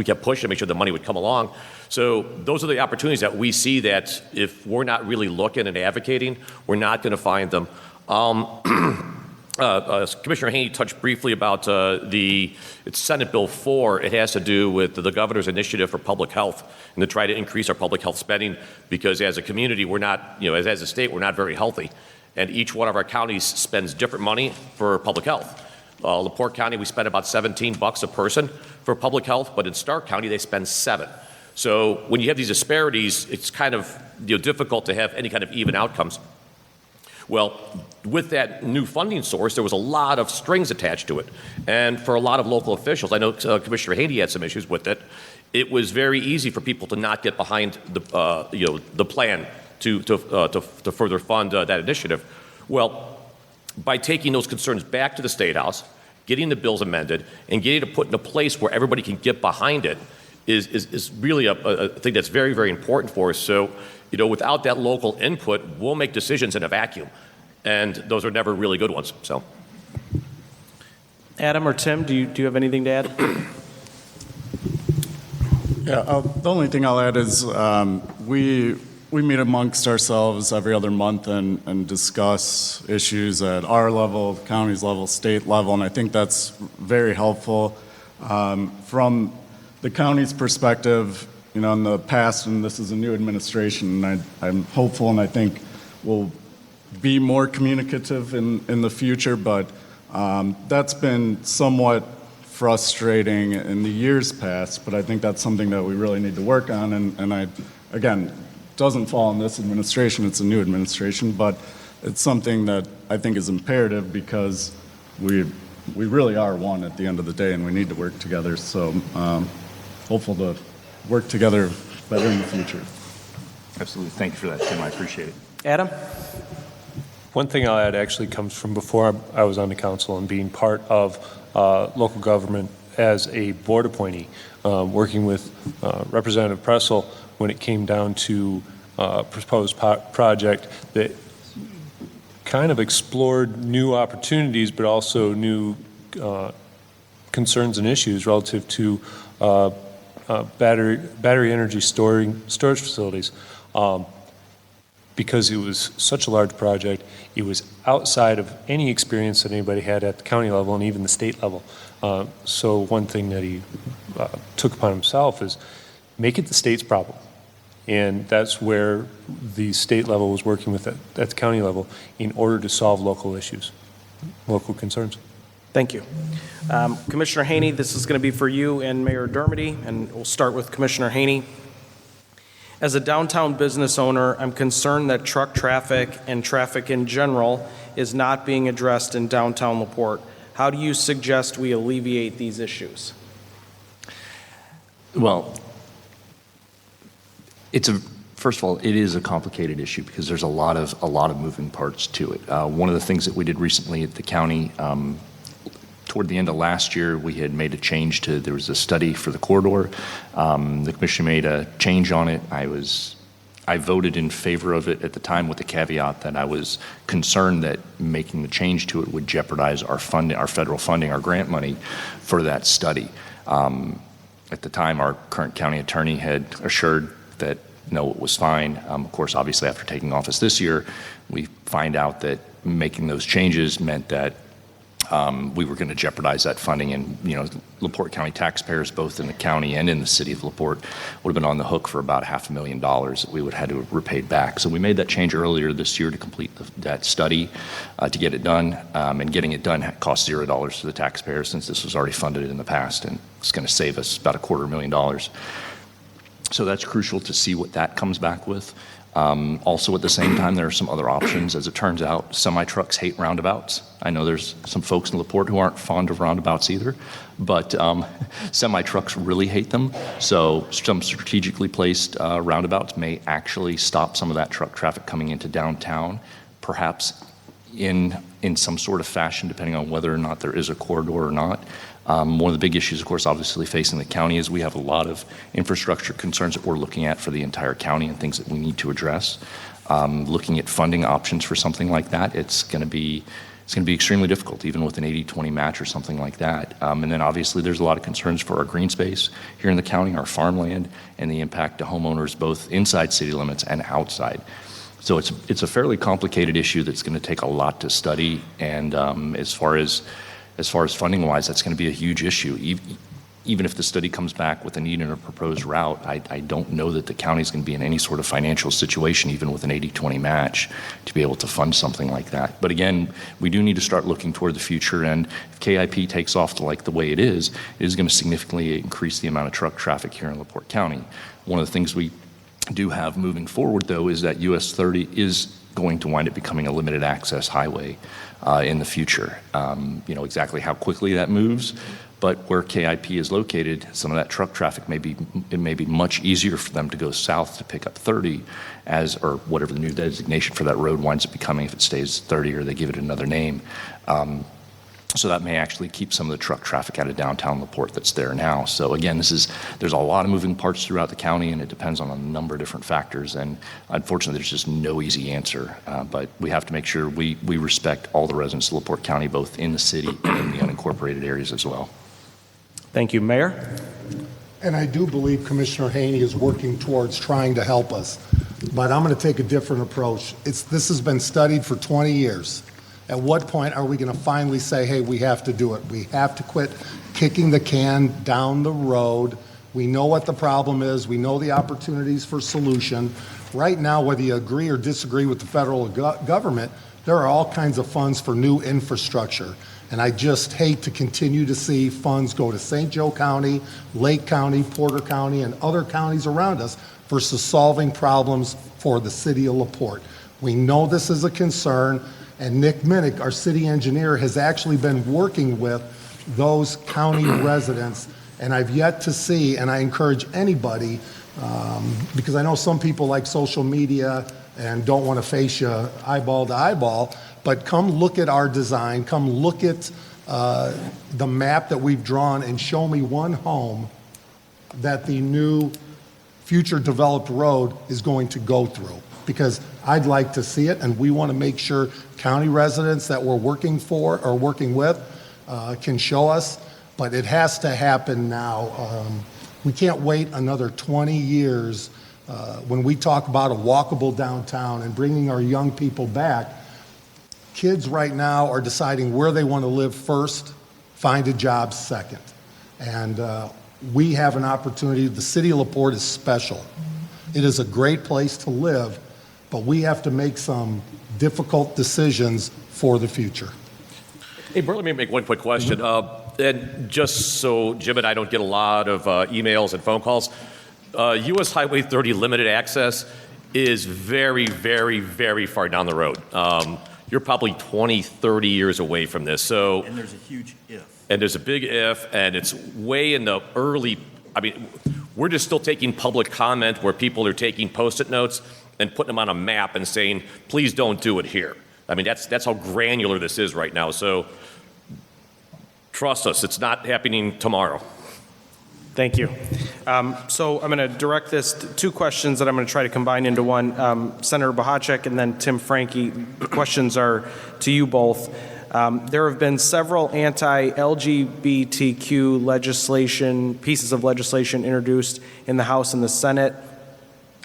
kept pushing to make sure the money would come along. So those are the opportunities that we see that if we're not really looking and advocating, we're not going to find them. Commissioner Haney touched briefly about it's Senate Bill 4. It has to do with the governor's initiative for public health and to try to increase our public health spending because as a community, we're not, as a state, we're not very healthy. And each one of our counties spends different money for public health. LaPorte County, we spend about $17 a person for public health, but in Stark County, they spend $7. So when you have these disparities, it's kind of difficult to have any kind of even outcomes. Well, with that new funding source, there was a lot of strings attached to it. And for a lot of local officials, I know Commissioner Haney had some issues with it, it was very easy for people to not get behind the plan to further fund that initiative. Well, by taking those concerns back to the State House, getting the bills amended, and getting it put in a place where everybody can get behind it is really a thing that's very, very important for us. So, without that local input, we'll make decisions in a vacuum, and those are never really good ones. So, Adam or Tim, do you have anything to add? Yeah, the only thing I'll add is we meet amongst ourselves every other month and discuss issues at our level, county's level, state level, and I think that's very helpful. From the county's perspective, in the past, and this is a new administration, and I'm hopeful and I think we'll be more communicative in the future, but that's been somewhat frustrating in the years past, but I think that's something that we really need to work on, and again, doesn't fall in this administration, it's a new administration, but it's something that I think is imperative because we really are one at the end of the day and we need to work together, so hopeful to work together better in the future. Absolutely. Thank you for that, Tim. I appreciate it. Adam? One thing I'll add actually comes from before I was on the council and being part of local government as a board appointee, working with Representative Pressel when it came down to a proposed project that kind of explored new opportunities, but also new concerns and issues relative to battery energy storage facilities. Because it was such a large project, it was outside of any experience that anybody had at the county level and even the state level. So one thing that he took upon himself is make it the state's problem. And that's where the state level was working with at the county level in order to solve local issues, local concerns. Thank you. Commissioner Haney, this is going to be for you and Mayor Dermody, and we'll start with Commissioner Haney. As a downtown business owner, I'm concerned that truck traffic and traffic in general is not being addressed in downtown LaPorte. How do you suggest we alleviate these issues? Well, first of all, it is a complicated issue because there's a lot of moving parts to it. One of the things that we did recently at the county, toward the end of last year, we had made a change there was a study for the corridor. The commission made a change on it. I voted in favor of it at the time with the caveat that I was concerned that making the change to it would jeopardize our federal funding, our grant money for that study. At the time, our current county attorney had assured that no, it was fine. Of course, obviously after taking office this year, we find out that making those changes meant that we were going to jeopardize that funding, and LaPorte County taxpayers, both in the county and in the city of LaPorte, would have been on the hook for about $500,000 that we would have had to have repaid back. So we made that change earlier this year to complete that study, to get it done, and getting it done cost $0 to the taxpayers since this was already funded in the past, and it's going to save us about $250,000. So that's crucial to see what that comes back with. Also, at the same time, there are some other options. As it turns out, semi-trucks hate roundabouts. I know there's some folks in LaPorte who aren't fond of roundabouts either, but semi-trucks really hate them. So some strategically placed roundabouts may actually stop some of that truck traffic coming into downtown, perhaps in some sort of fashion, depending on whether or not there is a corridor or not. One of the big issues, of course, obviously facing the county is we have a lot of infrastructure concerns that we're looking at for the entire county and things that we need to address. Looking at funding options for something like that, it's going to be extremely difficult, even with an 80-20 match or something like that. And then obviously there's a lot of concerns for our green space here in the county, our farmland, and the impact to homeowners both inside city limits and outside. So it's a fairly complicated issue that's going to take a lot to study. And as far as funding wise, that's going to be a huge issue. Even if the study comes back with a need and a proposed route, I don't know that the county's going to be in any sort of financial situation, even with an 80-20 match, to be able to fund something like that. But again, we do need to start looking toward the future, and if KIP takes off to like the way it is going to significantly increase the amount of truck traffic here in LaPorte County. One of the things we do have moving forward, though, is that US 30 is going to wind up becoming a limited access highway in the future. Exactly how quickly that moves, but where KIP is located, some of that truck traffic it may be much easier for them to go south to pick up 30 or whatever the new designation for that road winds up becoming, if it stays 30 or they give it another name. So that may actually keep some of the truck traffic out of downtown LaPorte that's there now. So again, there's a lot of moving parts throughout the county, and it depends on a number of different factors. And unfortunately, there's just no easy answer. But we have to make sure we respect all the residents of LaPorte County, both in the city and in the unincorporated areas as well. Thank you. Mayor? And I do believe Commissioner Haney is working towards trying to help us, but I'm going to take a different approach. This has been studied for 20 years. At what point are we going to finally say, hey, we have to do it? We have to quit kicking the can down the road. We know what the problem is. We know the opportunities for solution. Right now, whether you agree or disagree with the federal government, there are all kinds of funds for new infrastructure. And I just hate to continue to see funds go to St. Joe County, Lake County, Porter County, and other counties around us versus solving problems for the city of LaPorte. We know this is a concern, and Nick Minnick, our city engineer, has actually been working with those county residents, and I've yet to see, and I encourage anybody, because I know some people like social media and don't want to face you eyeball to eyeball, but come look at our design, come look at the map that we've drawn and show me one home that the new future developed road is going to go through. Because I'd like to see it, and we want to make sure county residents that we're working for or working with can show us, but it has to happen now. We can't wait another 20 years. When we talk about a walkable downtown and bringing our young people back, kids right now are deciding where they want to live first, find a job second. And we have an opportunity. The city of LaPorte is special. It is a great place to live, but we have to make some difficult decisions for the future. Hey, Bert, let me make one quick question. And just so Jim and I don't get a lot of emails and phone calls, US Highway 30 limited access is very, very, very far down the road. You're probably 20, 30 years away from this. So, And there's a huge if. And there's a big if, and it's way in the early, we're just still taking public comment where people are taking Post-it notes and putting them on a map and saying, please don't do it here. That's how granular this is right now. So trust us, it's not happening tomorrow. Thank you. So I'm going to direct this to two questions that I'm going to try to combine into one. Senator Bohacek and then Tim Franke. The questions are to you both. There have been several anti-LGBTQ pieces of legislation introduced in the House and the Senate.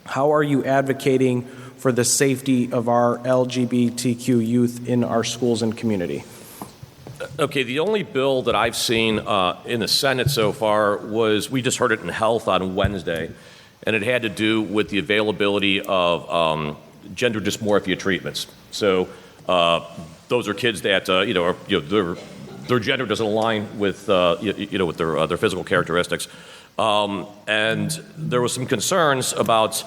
How are you advocating for the safety of our LGBTQ youth in our schools and community? Okay, the only bill that I've seen in the Senate so far we just heard it in Health on Wednesday, and it had to do with the availability of gender dysmorphia treatments. So those are kids that their gender doesn't align with with their physical characteristics, and there was some concerns about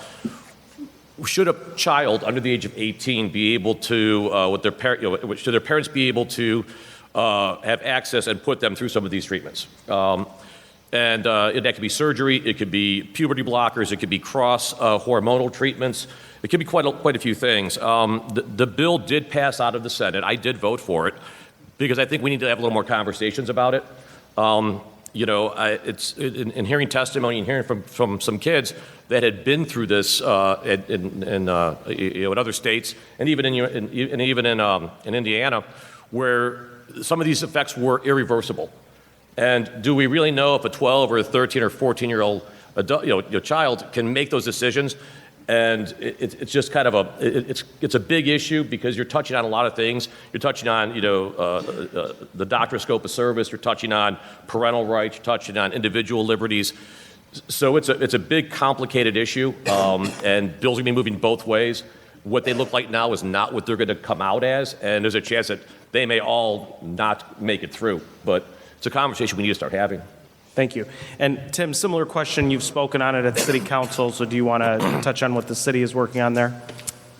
should a child under the age of 18 be able to should their parents be able to have access and put them through some of these treatments. And that could be surgery, it could be puberty blockers, it could be hormonal treatments, it could be quite a few things. The bill did pass out of the Senate. I did vote for it because I think we need to have a little more conversations about it. It's in hearing testimony and hearing from some kids that had been through this in other states and even in Indiana, where some of these effects were irreversible. And do we really know if a 12 or a 13 or 14-year-old child can make those decisions And it's just kind of it's a big issue because you're touching on a lot of things. You're touching on, the doctor's scope of service. You're touching on parental rights. You're touching on individual liberties. So it's a big, complicated issue, and bills are going to be moving both ways. What they look like now is not what they're going to come out as, and there's a chance that they may all not make it through. But it's a conversation we need to start having. Thank you. And Tim, similar question. You've spoken on it at City Council, so do you want to touch on what the city is working on there?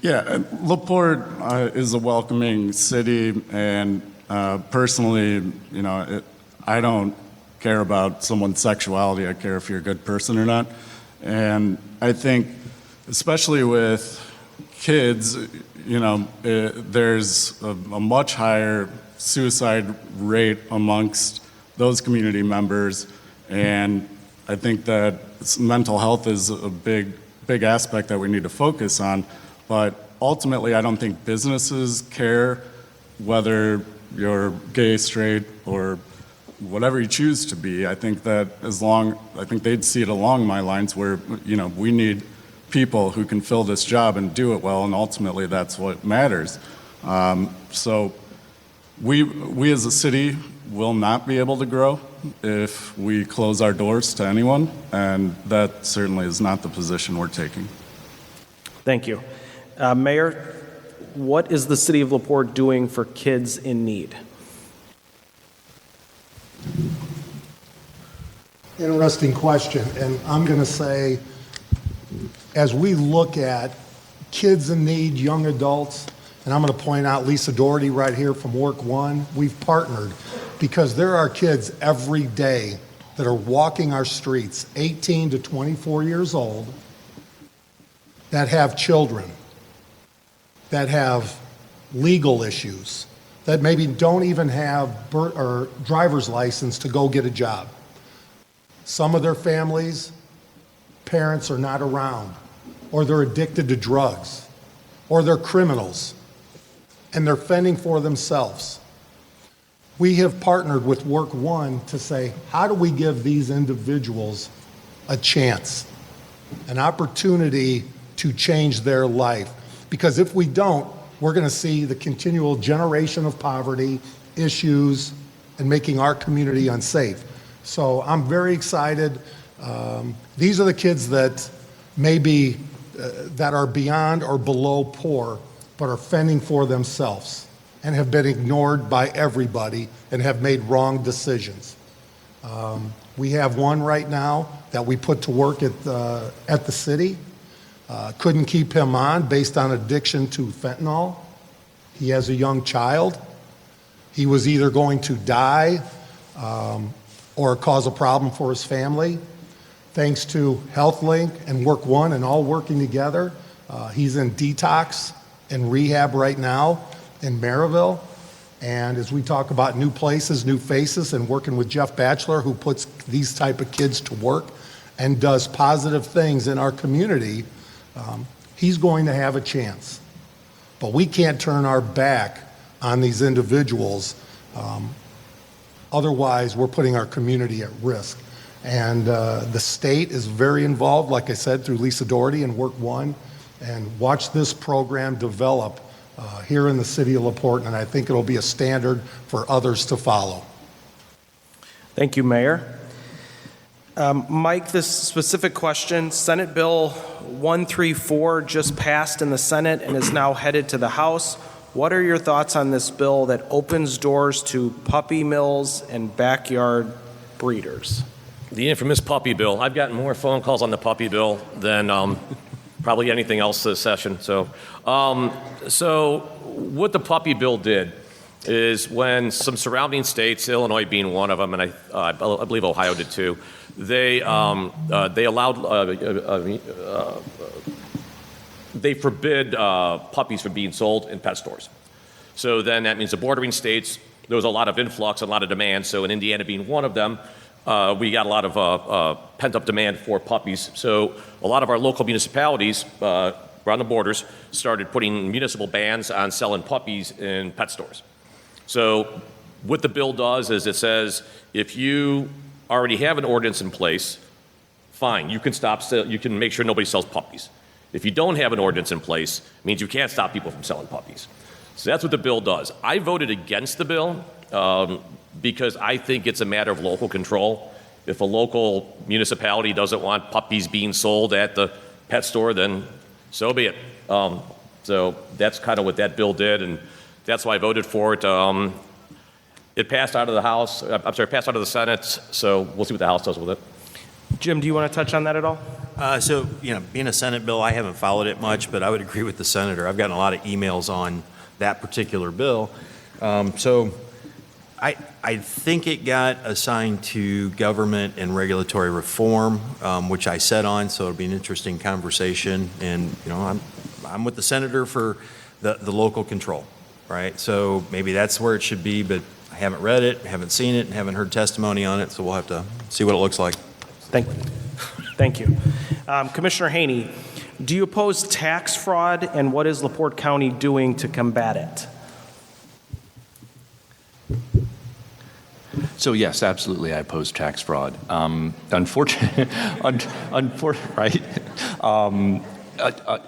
Yeah, LaPorte is a welcoming city, and personally, I don't care about someone's sexuality. I care if you're a good person or not. And I think, especially with kids, there's a much higher suicide rate amongst those community members, and I think that mental health is a big aspect that we need to focus on. But ultimately, I don't think businesses care whether you're gay, straight, or whatever you choose to be. I think that I think they'd see it along my lines where, we need people who can fill this job and do it well, and ultimately that's what matters. So we as a city will not be able to grow if we close our doors to anyone, and that certainly is not the position we're taking. Thank you. Mayor, what is the city of LaPorte doing for kids in need? Interesting question, and I'm going to say, as we look at kids in need, young adults, and I'm going to point out Lisa Doherty right here from Work One, we've partnered because there are kids every day that are walking our streets, 18 to 24 years old, that have children, that have legal issues, that maybe don't even have or driver's license to go get a job. Some of their families, parents are not around, or they're addicted to drugs, or they're criminals, and they're fending for themselves. We have partnered with Work One to say, how do we give these individuals a chance, an opportunity to change their life? Because if we don't, we're going to see the continual generation of poverty, issues, and making our community unsafe. So I'm very excited. These are the kids that maybe that are beyond or below poor, but are fending for themselves and have been ignored by everybody and have made wrong decisions. We have one right now that we put to work at the city. Couldn't keep him on based on addiction to fentanyl. He has a young child. He was either going to die or cause a problem for his family. Thanks to HealthLink and Work One and all working together, he's in detox and rehab right now in Maryville. And as we talk about new places, new faces, and working with Jeff Batchelor, who puts these type of kids to work and does positive things in our community, he's going to have a chance. But we can't turn our back on these individuals. Otherwise, we're putting our community at risk. And the state is very involved, like I said, through Lisa Doherty and Work One, and watch this program develop here in the city of LaPorte, and I think it'll be a standard for others to follow. Thank you, Mayor. Mike, this specific question, Senate Bill 134 just passed in the Senate and is now headed to the House. What are your thoughts on this bill that opens doors to puppy mills and backyard breeders? The infamous puppy bill. I've gotten more phone calls on the puppy bill than probably anything else this session. So what the puppy bill did is when some surrounding states, Illinois being one of them, and I believe Ohio did too, they allowed, they forbid puppies from being sold in pet stores. So then that means the bordering states, there was a lot of influx, a lot of demand. So in Indiana being one of them, we got a lot of pent-up demand for puppies. So a lot of our local municipalities around the borders started putting municipal bans on selling puppies in pet stores. So what the bill does is it says if you already have an ordinance in place, fine, you can make sure nobody sells puppies. If you don't have an ordinance in place, it means you can't stop people from selling puppies. So that's what the bill does. I voted against the bill because I think it's a matter of local control. If a local municipality doesn't want puppies being sold at the pet store, then so be it. So that's kind of what that bill did, and that's why I voted for it. It passed out of the House, passed out of the Senate, so we'll see what the House does with it. Jim, do you want to touch on that at all? So, being a Senate bill, I haven't followed it much, but I would agree with the senator. I've gotten a lot of emails on that particular bill. So I think it got assigned to government and regulatory reform, which I sat on, so it'll be an interesting conversation. And, I'm with the senator for the local control, right? So maybe that's where it should be, but I haven't read it, haven't seen it, and haven't heard testimony on it, so we'll have to see what it looks like. Thank you. Commissioner Haney, do you oppose tax fraud, and what is LaPorte County doing to combat it? So yes, absolutely, I oppose tax fraud.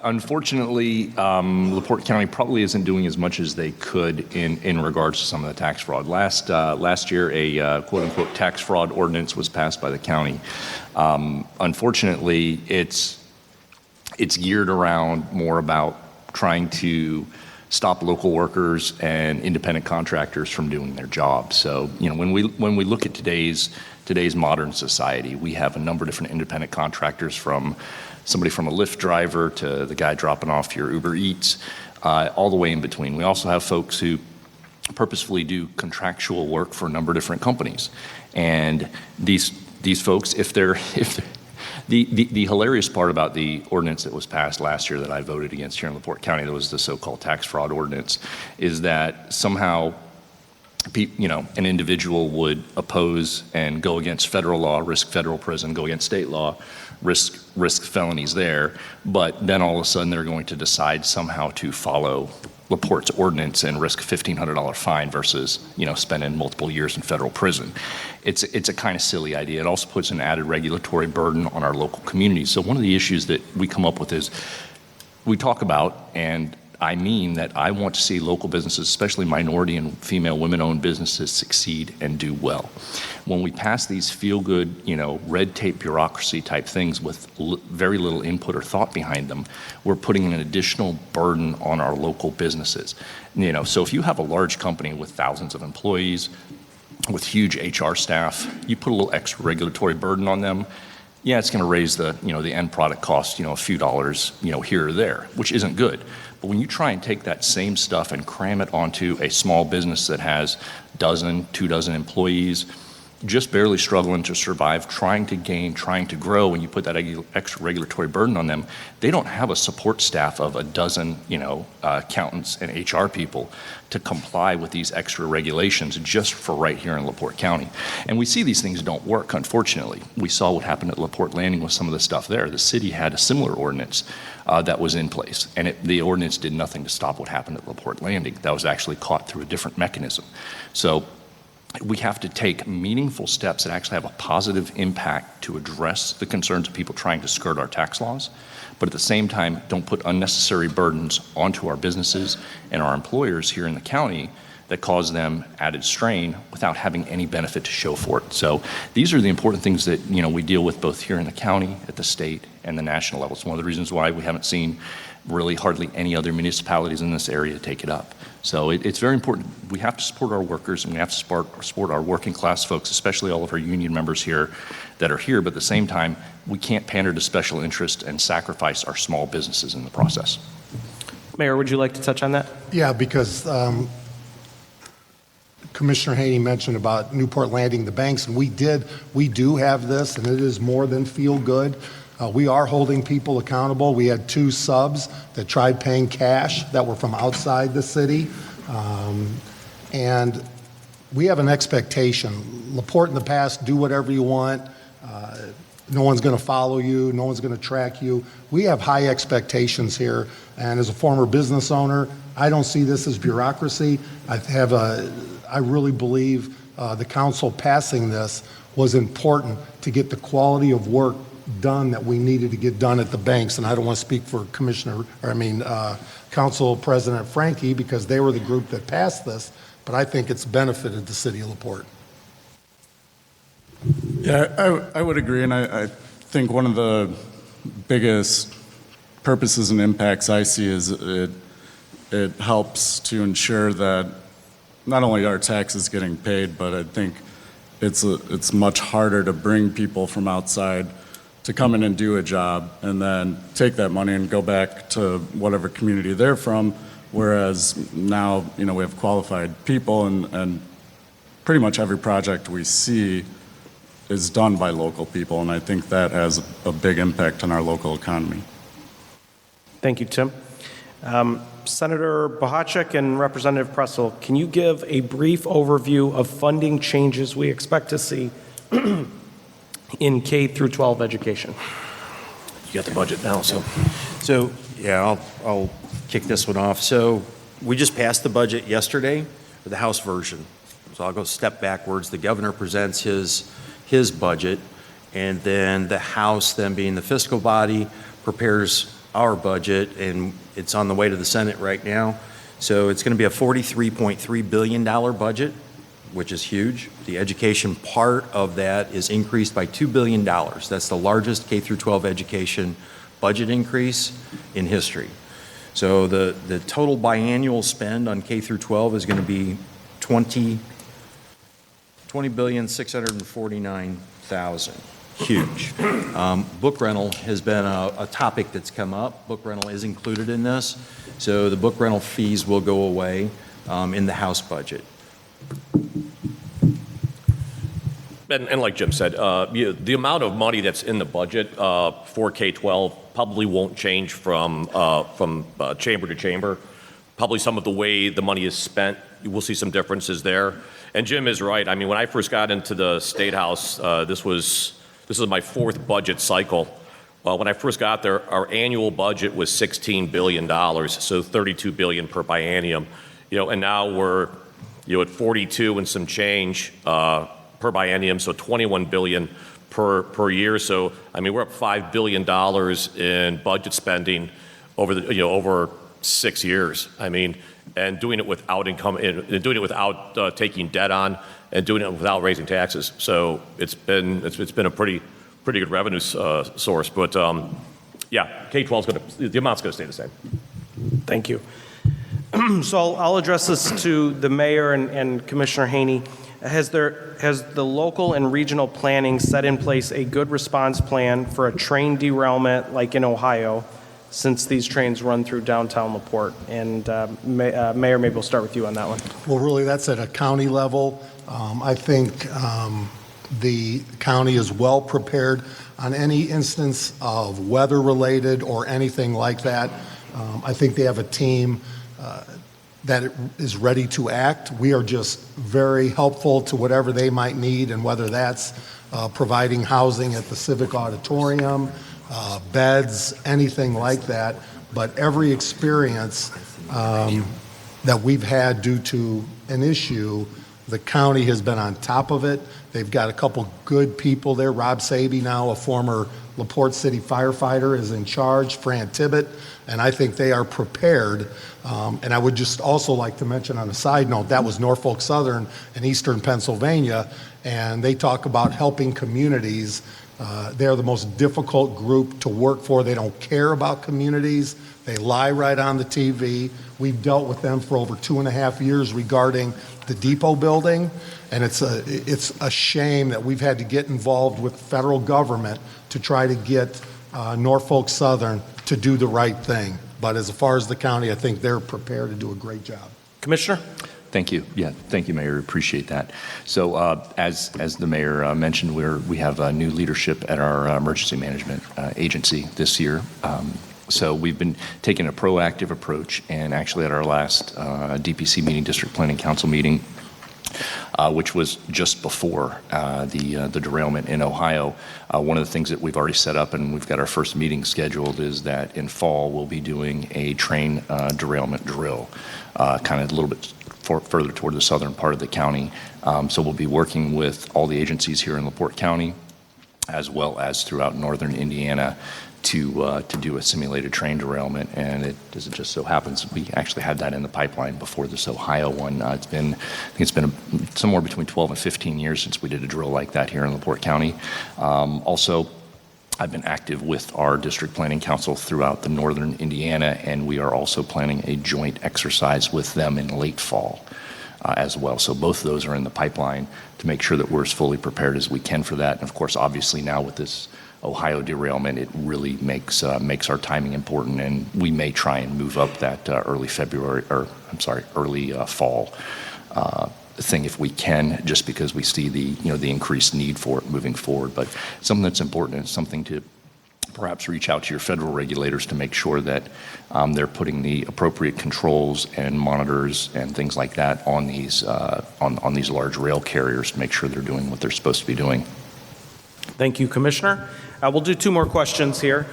Unfortunately, LaPorte County probably isn't doing as much as they could in regards to some of the tax fraud. Last year, a quote-unquote tax fraud ordinance was passed by the county. Unfortunately, it's geared around more about trying to stop local workers and independent contractors from doing their jobs. So, when we look at today's modern society, we have a number of different independent contractors, from somebody from a Lyft driver to the guy dropping off your Uber Eats, all the way in between. We also have folks who purposefully do contractual work for a number of different companies. And these folks, the hilarious part about the ordinance that was passed last year that I voted against here in LaPorte County, that was the so-called tax fraud ordinance, is that somehow an individual would oppose and go against federal law, risk federal prison, go against state law, risk felonies there, but then all of a sudden they're going to decide somehow to follow LaPorte's ordinance and risk a $1,500 fine versus, spending multiple years in federal prison. It's a kind of silly idea. It also puts an added regulatory burden on our local communities. So one of the issues that we come up with is we talk about, and I mean that I want to see local businesses, especially minority and female women-owned businesses, succeed and do well. When we pass these feel-good, red tape bureaucracy type things with very little input or thought behind them, we're putting an additional burden on our local businesses. So if you have a large company with thousands of employees, with huge HR staff, you put a little extra regulatory burden on them. Yeah, it's going to raise the end product cost, a few dollars, here or there, which isn't good. But when you try and take that same stuff and cram it onto a small business that has 2 dozen employees, just barely struggling to survive, trying to gain, trying to grow, and you put that extra regulatory burden on them, they don't have a support staff of 12, accountants and HR people to comply with these extra regulations just for right here in LaPorte County. And we see these things don't work, unfortunately. We saw what happened at LaPorte Landing with some of the stuff there. The city had a similar ordinance that was in place, and the ordinance did nothing to stop what happened at LaPorte Landing. That was actually caught through a different mechanism. So we have to take meaningful steps that actually have a positive impact to address the concerns of people trying to skirt our tax laws, but at the same time, don't put unnecessary burdens onto our businesses and our employers here in the county that cause them added strain without having any benefit to show for it. So these are the important things that we deal with both here in the county, at the state, and the national level. It's one of the reasons why we haven't seen really hardly any other municipalities in this area take it up. So it's very important. We have to support our workers, and we have to support our working class folks, especially all of our union members here that are here. But at the same time, we can't pander to special interest and sacrifice our small businesses in the process. Mayor, would you like to touch on that? Yeah, because Commissioner Haney mentioned about Newport Landing, the banks, and we do have this, and it is more than feel good. We are holding people accountable. We had 2 subs that tried paying cash that were from outside the city. And we have an expectation. LaPorte in the past, do whatever you want. No one's going to follow you. No one's going to track you. We have high expectations here. And as a former business owner, I don't see this as bureaucracy. I really believe the council passing this was important to get the quality of work done that we needed to get done at the banks. And I don't want to speak for Council President Frankie, because they were the group that passed this, but I think it's benefited the city of LaPorte. Yeah, I would agree, and I think one of the biggest purposes and impacts I see is it helps to ensure that not only are taxes getting paid, but I think it's much harder to bring people from outside to come in and do a job and then take that money and go back to whatever community they're from, whereas now, we have qualified people and pretty much every project we see is done by local people, and I think that has a big impact on our local economy. Thank you, Tim. Senator Bohacek and Representative Pressel, can you give a brief overview of funding changes we expect to see in K through 12 education? You got the budget now, so. So, yeah, I'll kick this one off. So we just passed the budget yesterday, the House version. So I'll go step backwards. The governor presents his budget, and then the House, then being the fiscal body, prepares our budget, and it's on the way to the Senate right now. So it's going to be a $43.3 billion budget, which is huge. The education part of that is increased by $2 billion. That's the largest K through 12 education budget increase in history. So the total biannual spend on K through 12 is going to be $20,649,000. Huge. Book rental has been a topic that's come up. Book rental is included in this. So the book rental fees will go away in the House budget. And like Jim said, the amount of money that's in the budget for K-12 probably won't change from chamber to chamber. Probably some of the way the money is spent, you will see some differences there. And Jim is right. I mean, when I first got into the State House, this is my fourth budget cycle. When I first got there, our annual budget was $16 billion, so $32 billion per biennium. And now we're at 42 and some change per biennium, so $21 billion per year. So I mean, we're up $5 billion in budget spending over 6 years. I mean, and doing it without income, and doing it without taking debt on, and doing it without raising taxes. So it's been a pretty good revenue source. But yeah, K-12 the amount's going to stay the same. Thank you. So I'll address this to the mayor and Commissioner Haney. Has the local and regional planning set in place a good response plan for a train derailment like in Ohio, since these trains run through downtown LaPorte? And Mayor, maybe we'll start with you on that one. Well, really, that's at a county level. I think the county is well prepared on any instance of weather-related or anything like that. I think they have a team that is ready to act. We are just very helpful to whatever they might need, and whether that's providing housing at the Civic Auditorium, beds, anything like that. But every experience that we've had due to an issue, the county has been on top of it. They've got a couple good people there. Rob Saby, now a former LaPorte City firefighter, is in charge, Fran Tibbett, and I think they are prepared. And I would just also like to mention on a side note, that was Norfolk Southern in Eastern Pennsylvania, and they talk about helping communities. They're the most difficult group to work for. They don't care about communities. They lie right on the TV. We've dealt with them for over 2.5 years regarding the depot building, and it's a shame that we've had to get involved with the federal government to try to get Norfolk Southern to do the right thing. But as far as the county, I think they're prepared to do a great job. Commissioner? Thank you. Yeah, thank you, Mayor. Appreciate that. So as the mayor mentioned, we have new leadership at our emergency management agency this year. So we've been taking a proactive approach, and actually at our last DPC meeting, District Planning Council meeting, which was just before the derailment in Ohio, one of the things that we've already set up, and we've got our first meeting scheduled, is that in fall we'll be doing a train derailment drill, kind of a little bit further toward the southern part of the county. So we'll be working with all the agencies here in LaPorte County, as well as throughout northern Indiana to do a simulated train derailment. And it just so happens we actually had that in the pipeline before this Ohio one. I think it's been somewhere between 12 and 15 years since we did a drill like that here in LaPorte County. Also, I've been active with our district planning council throughout the northern Indiana, and we are also planning a joint exercise with them in late fall as well. So both of those are in the pipeline to make sure that we're as fully prepared as we can for that. And of course, obviously now with this Ohio derailment, it really makes our timing important, and we may try and move up that early fall thing if we can, just because we see the increased need for it moving forward. But something that's important is something to perhaps reach out to your federal regulators to make sure that they're putting the appropriate controls and monitors and things like that on these on these large rail carriers to make sure they're doing what they're supposed to be doing. Thank you, Commissioner. We'll do two more questions here.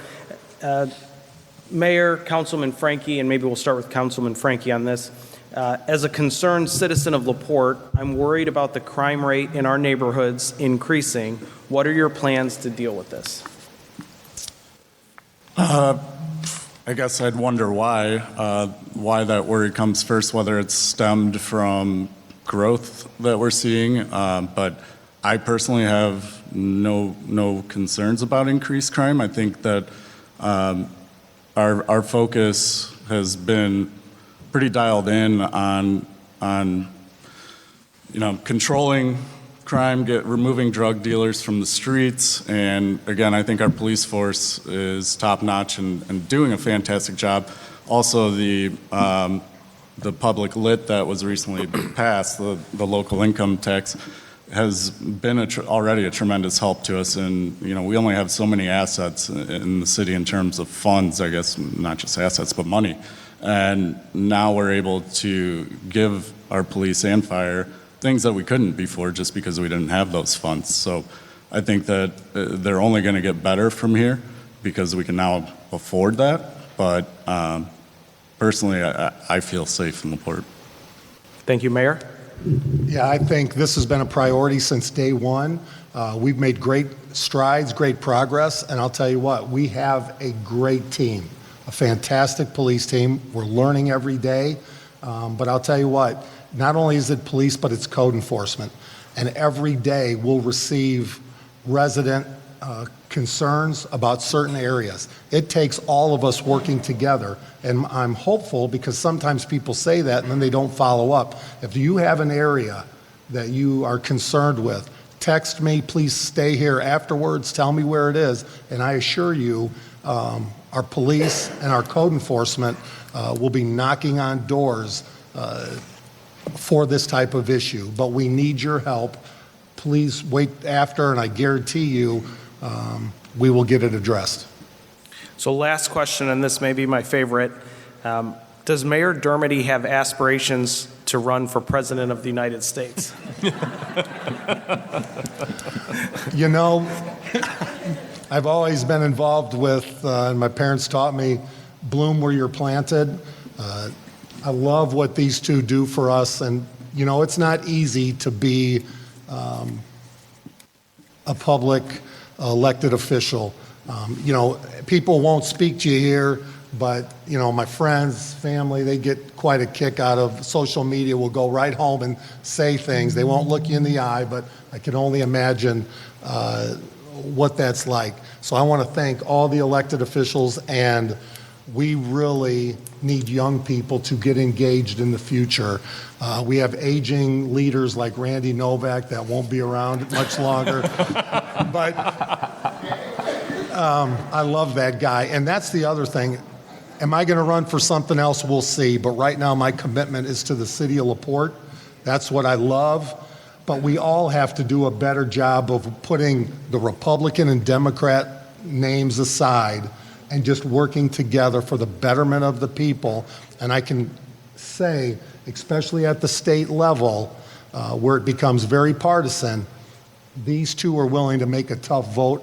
Mayor, Councilman Franke, and maybe we'll start with Councilman Franke on this. As a concerned citizen of LaPorte, I'm worried about the crime rate in our neighborhoods increasing. What are your plans to deal with this? I guess I'd wonder why that worry comes first, whether it's stemmed from growth that we're seeing. But I personally have no concerns about increased crime. I think that our focus has been pretty dialed in on controlling crime, removing drug dealers from the streets. And again, I think our police force is top notch and doing a fantastic job. Also, the public lit that was recently passed, the local income tax, has been already a tremendous help to us. And we only have so many assets in the city in terms of funds, I guess, not just assets, but money. And now we're able to give our police and fire things that we couldn't before just because we didn't have those funds. So I think that they're only going to get better from here because we can now afford that. But personally, I feel safe in LaPorte. Thank you, Mayor. Yeah, I think this has been a priority since day one. We've made great strides, great progress, and I'll tell you what, we have a great team, a fantastic police team. We're learning every day, but I'll tell you what, not only is it police, but it's code enforcement. And every day we'll receive resident concerns about certain areas. It takes all of us working together, and I'm hopeful because sometimes people say that and then they don't follow up. If you have an area that you are concerned with, text me, please stay here afterwards, tell me where it is, and I assure you our police and our code enforcement will be knocking on doors for this type of issue. But we need your help. Please wait after, and I guarantee you we will get it addressed. So last question, and this may be my favorite. Does Mayor Dermody have aspirations to run for President of the United States? I've always been involved with, and my parents taught me, bloom where you're planted. I love what these two do for us, and it's not easy to be a public elected official. People won't speak to you here, but my friends, family, they get quite a kick out of social media. Will go right home and say things. They won't look you in the eye, but I can only imagine what that's like. So I want to thank all the elected officials, and we really need young people to get engaged in the future. We have aging leaders like Randy Novak that won't be around much longer, but I love that guy. And that's the other thing. Am I going to run for something else? We'll see. But right now my commitment is to the city of LaPorte. That's what I love. But we all have to do a better job of putting the Republican and Democrat names aside and just working together for the betterment of the people. And I can say, especially at the state level, where it becomes very partisan, these two are willing to make a tough vote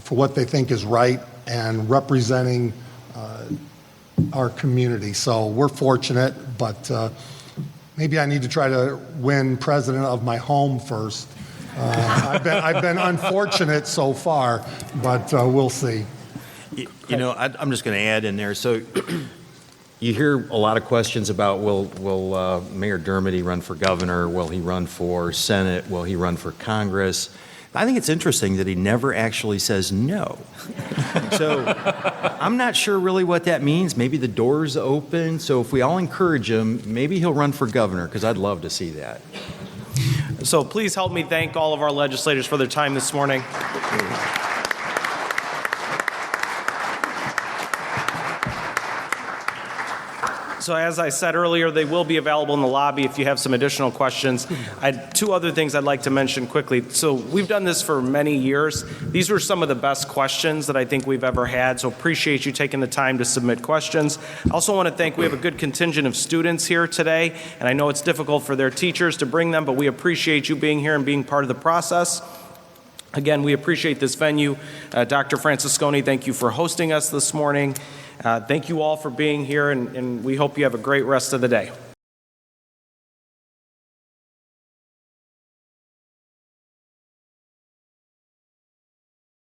for what they think is right and representing our community. So we're fortunate, but maybe I need to try to win president of my home first I've been unfortunate so far, but we'll see. You know, I'm just going to add in there, so you hear a lot of questions about, will Mayor Dermody run for governor? Will he run for Senate? Will he run for Congress? I think it's interesting that he never actually says no. So I'm not sure really what that means. Maybe the door's open. So if we all encourage him, maybe he'll run for governor, because I'd love to see that. So please help me thank all of our legislators for their time this morning. So as I said earlier, they will be available in the lobby if you have some additional questions. Two other things I'd like to mention quickly. So we've done this for many years. These were some of the best questions that I think we've ever had, so appreciate you taking the time to submit questions. I also want to thank, we have a good contingent of students here today, and I know it's difficult for their teachers to bring them, but we appreciate you being here and being part of the process. Again, we appreciate this venue. Dr. Francisconi, thank you for hosting us this morning. Thank you all for being here, and we hope you have a great rest of the day.